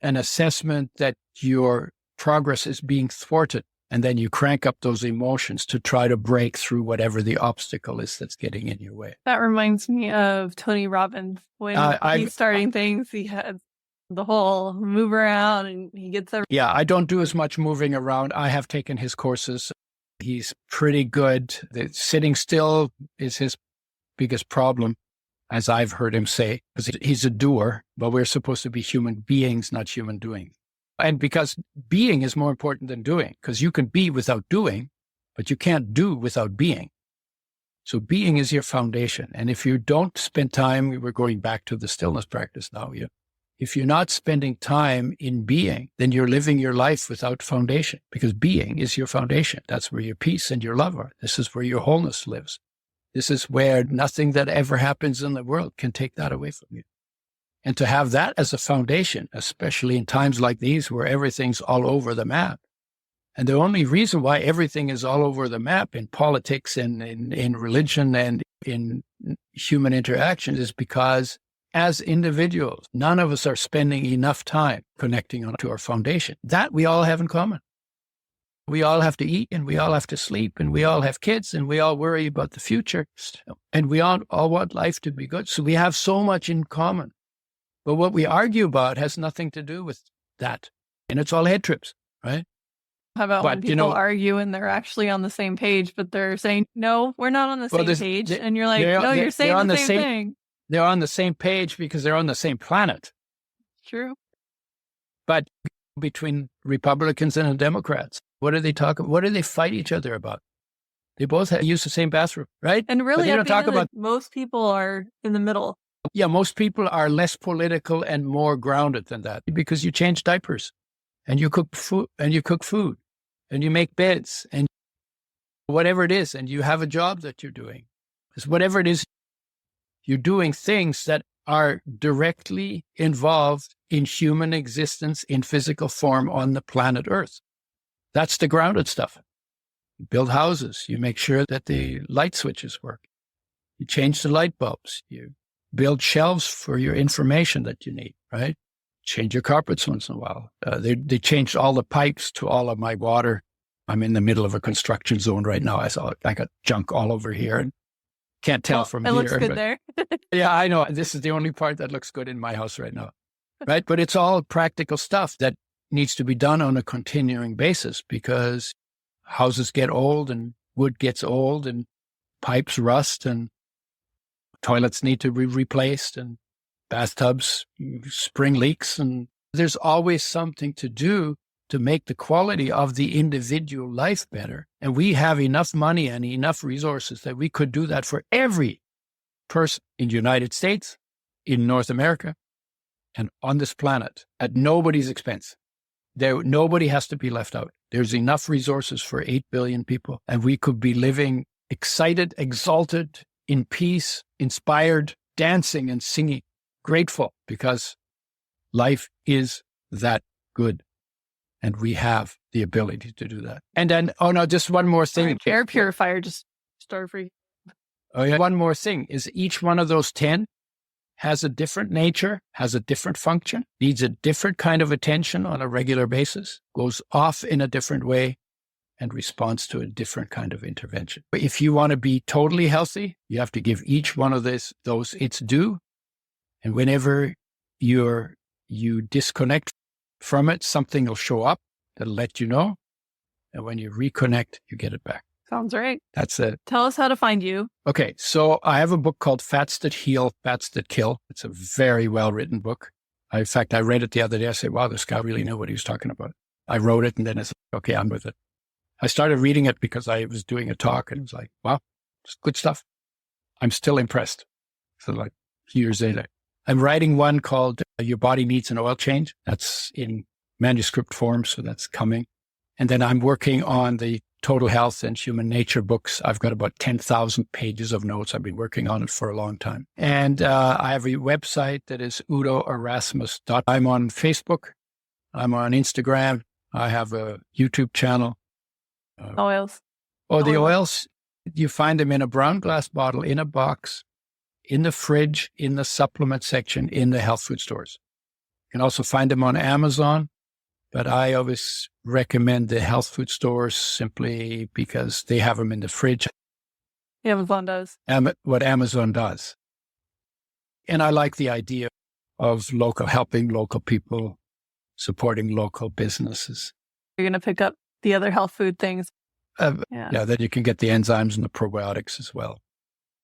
an assessment that your progress is being thwarted. And then you crank up those emotions to try to break through whatever the obstacle is that's getting in your way. That reminds me of Tony Robbins. When he's starting things, he has the whole move around and he gets everything. Yeah, I don't do as much moving around. I have taken his courses. He's pretty good. Sitting still is his biggest problem, as I've heard him say, because he's a doer, but we're supposed to be human beings, not human doing. And because being is more important than doing, because you can be without doing, but you can't do without being. So being is your foundation. And if you don't spend time, we're going back to the stillness practice now. If you're not spending time in being, then you're living your life without foundation, because being is your foundation. That's where your peace and your love are. This is where your wholeness lives. This is where nothing that ever happens in the world can take that away from you. And to have that as a foundation, especially in times like these where everything's all over the map. And the only reason why everything is all over the map in politics and in religion and in human interactions is because as individuals, none of us are spending enough time connecting onto our foundation. That we all have in common. We all have to eat and we all have to sleep and we all have kids and we all worry about the future and we all want life to be good. So we have so much in common. But what we argue about has nothing to do with that. And it's all head trips, right? How about when people argue and they're actually on the same page, but they're saying, no, we're not on the same page. And you're like, no, you're saying the same thing. They're on the same page because they're on the same planet. True. But between Republicans and Democrats, what do they talk about? What do they fight each other about? They both use the same bathroom, right? And really, most people are in the middle. Yeah, most people are less political and more grounded than that because you change diapers and you cook food and you make beds and whatever it is, and you have a job that you're doing. It's whatever it is, you're doing things that are directly involved in human existence in physical form on the planet Earth. That's the grounded stuff. You build houses. You make sure that the light switches work. You change the light bulbs. You build shelves for your information that you need, right? Change your carpets once in a while. They changed all the pipes to all of my water. I'm in the middle of a construction zone right now. I got junk all over here and can't tell from here. It looks good there. Yeah, I know. This is the only part that looks good in my house right now, right? But it's all practical stuff that needs to be done on a continuing basis because houses get old and wood gets old and pipes rust and toilets need to be replaced and bathtubs spring leaks. And there's always something to do to make the quality of the individual life better. And we have enough money and enough resources that we could do that for every person in the United States, in North America, and on this planet at nobody's expense. Nobody has to be left out. There's enough resources for 8 billion people, and we could be living excited, exalted, in peace, inspired, dancing and singing, grateful because life is that good. And we have the ability to do that. And then, just one more thing. Air purifier, just start free. Oh yeah. One more thing is each one of those 10 has a different nature, has a different function, needs a different kind of attention on a regular basis, goes off in a different way, and responds to a different kind of intervention. If you want to be totally healthy, you have to give each one of those its due. And whenever you disconnect from it, something will show up that'll let you know. And when you reconnect, you get it back. Sounds right. That's it. Tell us how to find you. Okay. So I have a book called Fats That Heal, Fats That Kill. It's a very well-written book. In fact, I read it the other day. I said, wow, this guy really knew what he was talking about. I wrote it and then I said, okay, I'm with it. I started reading it because I was doing a talk and it was like, wow, it's good stuff. I'm still impressed. So like years later. I'm writing one called Your Body Needs an Oil Change. That's in manuscript form, so that's coming. And then I'm working on the Total Health and Human Nature books. I've got about 10,000 pages of notes. I've been working on it for a long time. And I have a website that is udoerasmus.com. I'm on Facebook. I'm on Instagram. I have a YouTube channel. Oils. The oils, you find them in a brown glass bottle, in a box, in the fridge, in the supplement section, in the health food stores. You can also find them on Amazon, but I always recommend the health food stores simply because they have them in the fridge. Amazon does. What Amazon does. And I like the idea of helping local people, supporting local businesses. You're going to pick up the other health food things. Yeah, that you can get the enzymes and the probiotics as well.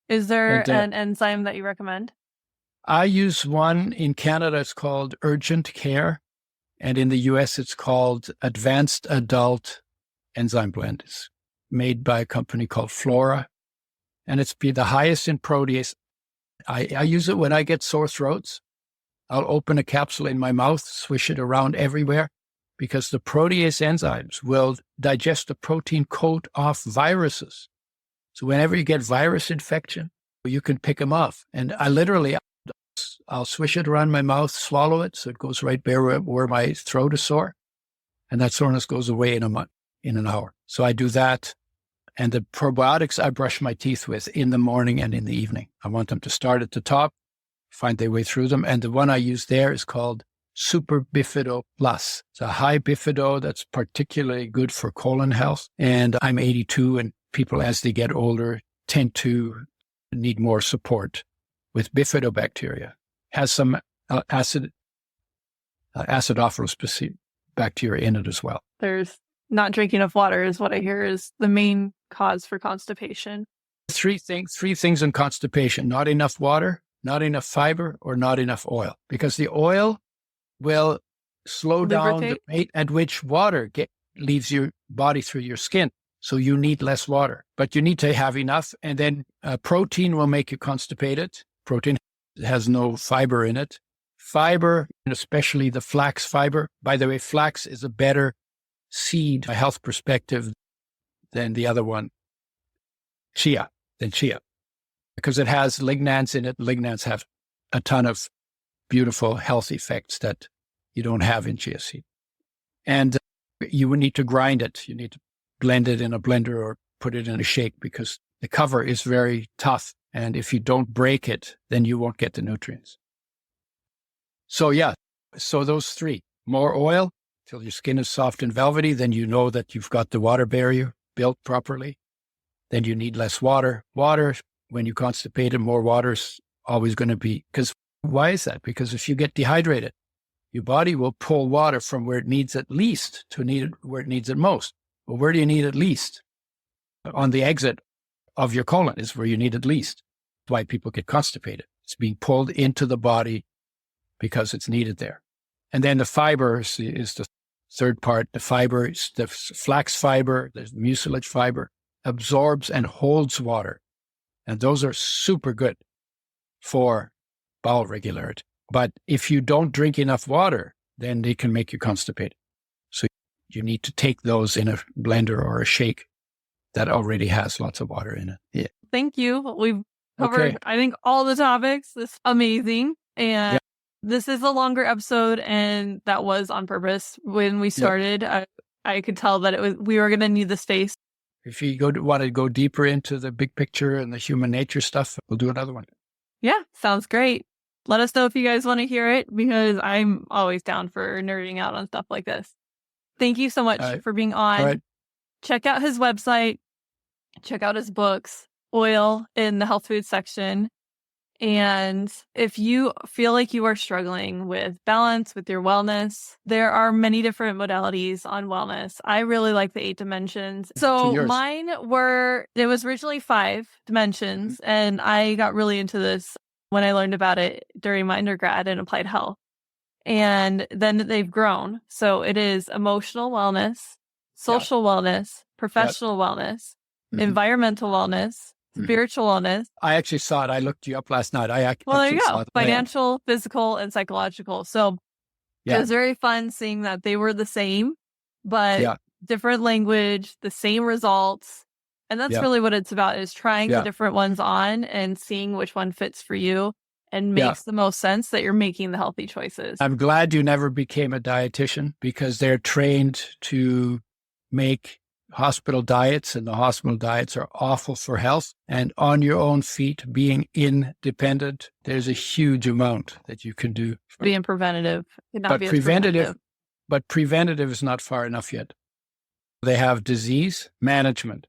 Is there an enzyme that you recommend? I use one in Canada. It's called Urgent Care. And in the US, it's called Advanced Adult Enzyme Blend. It's made by a company called Flora, and it's the highest in protease. I use it when I get sore throats. I'll open a capsule in my mouth, swish it around everywhere, because the protease enzymes will digest the protein coat off viruses. So whenever you get virus infection, you can pick them off. And I'll swish it around my mouth, swallow it, so it goes right there where my throat is sore. And that soreness goes away in an hour. So I do that. And the probiotics I brush my teeth with in the morning and in the evening. I want them to start at the top, find their way through them. And the one I use there is called Super Bifido Plus. It's a high bifido that's particularly good for colon health. And I'm 82, and people as they get older tend to need more support with bifidobacteria. Has some acidophilus bacteria in it as well. There's not drinking enough water is what I hear is the main cause for constipation. Three things in constipation: not enough water, not enough fiber, or not enough oil. Because the oil will slow down the rate at which water leaves your body through your skin. So you need less water, but you need to have enough. And then protein will make you constipated. Protein has no fiber in it. Fiber, and especially the flax fiber. By the way, flax is a better seed, a health perspective, than the other one, chia, because it has lignans in it. Lignans have a ton of beautiful health effects that you don't have in chia seed. And you would need to grind it. You need to blend it in a blender or put it in a shake, because the cover is very tough. And if you don't break it, then you won't get the nutrients. So those three: more oil till your skin is soft and velvety, then you know that you've got the water barrier built properly. Then you need less water. Water, when you're constipated, more water is always going to be, because why is that? Because if you get dehydrated, your body will pull water from where it needs it least to where it needs it most. Well, where do you need it least? On the exit of your colon is where you need it least. That's why people get constipated. It's being pulled into the body because it's needed there. And then the fiber is the third part. The fiber, the flax fiber, the mucilage fiber, absorbs and holds water. And those are super good for bowel regularity. But if you don't drink enough water, then they can make you constipated. So you need to take those in a blender or a shake that already has lots of water in it. Yeah. Thank you. We've covered, I think, all the topics. This is amazing. And this is a longer episode, and that was on purpose. When we started, I could tell that we were going to need the space. If you want to go deeper into the big picture and the human nature stuff, we'll do another one. Yeah, sounds great. Let us know if you guys want to hear it, because I'm always down for nerding out on stuff like this. Thank you so much for being on. All right. Check out his website. Check out his books, Oil, in the health food section. And if you feel like you are struggling with balance, with your wellness, there are many different modalities on wellness. I really like the 8 dimensions. So mine it was originally 5 dimensions, and I got really into this when I learned about it during my undergrad in applied health. And then they've grown. So it is emotional wellness, social wellness, professional wellness, environmental wellness, spiritual wellness. I actually saw it. I looked you up last night. There you go. Financial, physical, and psychological. So it was very fun seeing that they were the same, but different language, the same results. And that's really what it's about, is trying the different ones on and seeing which one fits for you and makes the most sense, that you're making the healthy choices. I'm glad you never became a dietitian, because they're trained to make hospital diets, and the hospital diets are awful for health. And on your own feet, being independent, there's a huge amount that you can do. Being preventative. But preventative is not far enough yet. They have disease management.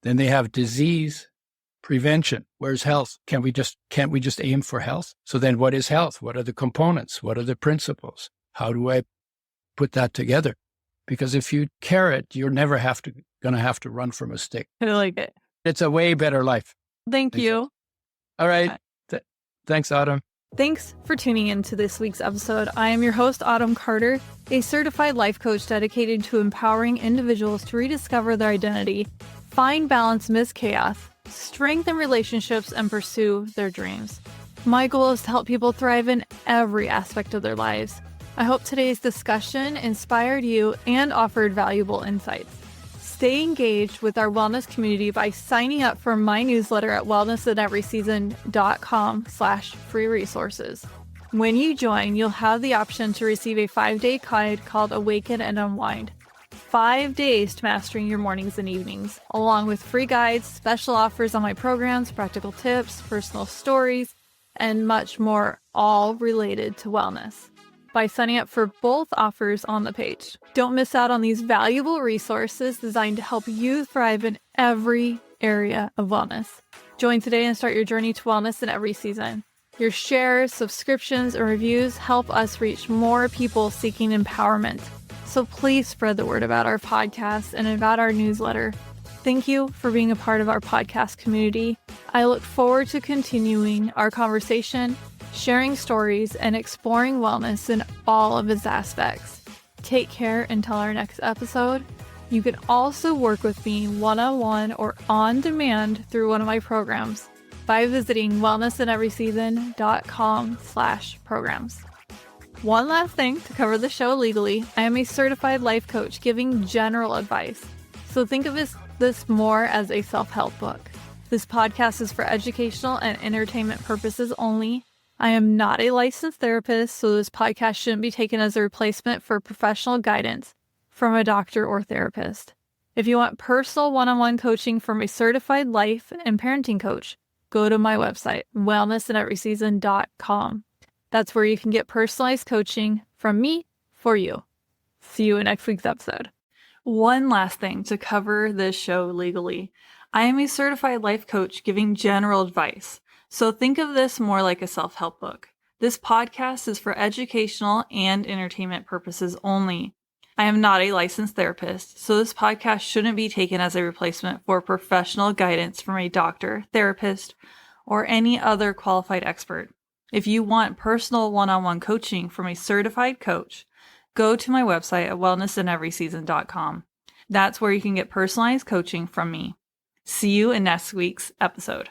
Then they have disease prevention. Where's health? Can't we just aim for health? So then what is health? What are the components? What are the principles? How do I put that together? Because if you carrot, you're never going to have to run from a stick. I like it. It's a way better life. Thank you. All right. Thanks, Autumn. Thanks for tuning in to this week's episode. I am your host, Autumn Carter, a certified life coach dedicated to empowering individuals to rediscover their identity, find balance amidst chaos, strengthen relationships, and pursue their dreams. My goal is to help people thrive in every aspect of their lives. I hope today's discussion inspired you and offered valuable insights. Stay engaged with our wellness community by signing up for my newsletter at wellnessinEverySeason.com/free resources. When you join, you'll have the option to receive a 5-day guide called Awaken and Unwind. 5 days to mastering your mornings and evenings, along with free guides, special offers on my programs, practical tips, personal stories, and much more, all related to wellness, by signing up for both offers on the page. Don't miss out on these valuable resources designed to help you thrive in every area of wellness. Join today and start your journey to wellness in every season. Your shares, subscriptions, and reviews help us reach more people seeking empowerment. So please spread the word about our podcast and about our newsletter. Thank you for being a part of our podcast community. I look forward to continuing our conversation, sharing stories, and exploring wellness in all of its aspects. Take care until our next episode. You can also work with me one-on-one or on demand through one of my programs by visiting wellnessinEverySeason.com/programs. One last thing to cover the show legally. I am a certified life coach giving general advice. So think of this more as a self-help book. This podcast is for educational and entertainment purposes only. I am not a licensed therapist, so this podcast shouldn't be taken as a replacement for professional guidance from a doctor or therapist. If you want personal one-on-one coaching from a certified life and parenting coach, go to my website, wellnessinEverySeason.com. That's where you can get personalized coaching from me for you. See you in next week's episode. One last thing to cover this show legally. I am a certified life coach giving general advice. So think of this more like a self-help book. This podcast is for educational and entertainment purposes only. I am not a licensed therapist, so this podcast shouldn't be taken as a replacement for professional guidance from a doctor, therapist, or any other qualified expert. If you want personal one-on-one coaching from a certified coach, go to my website at wellnessinEverySeason.com. That's where you can get personalized coaching from me. See you in next week's episode.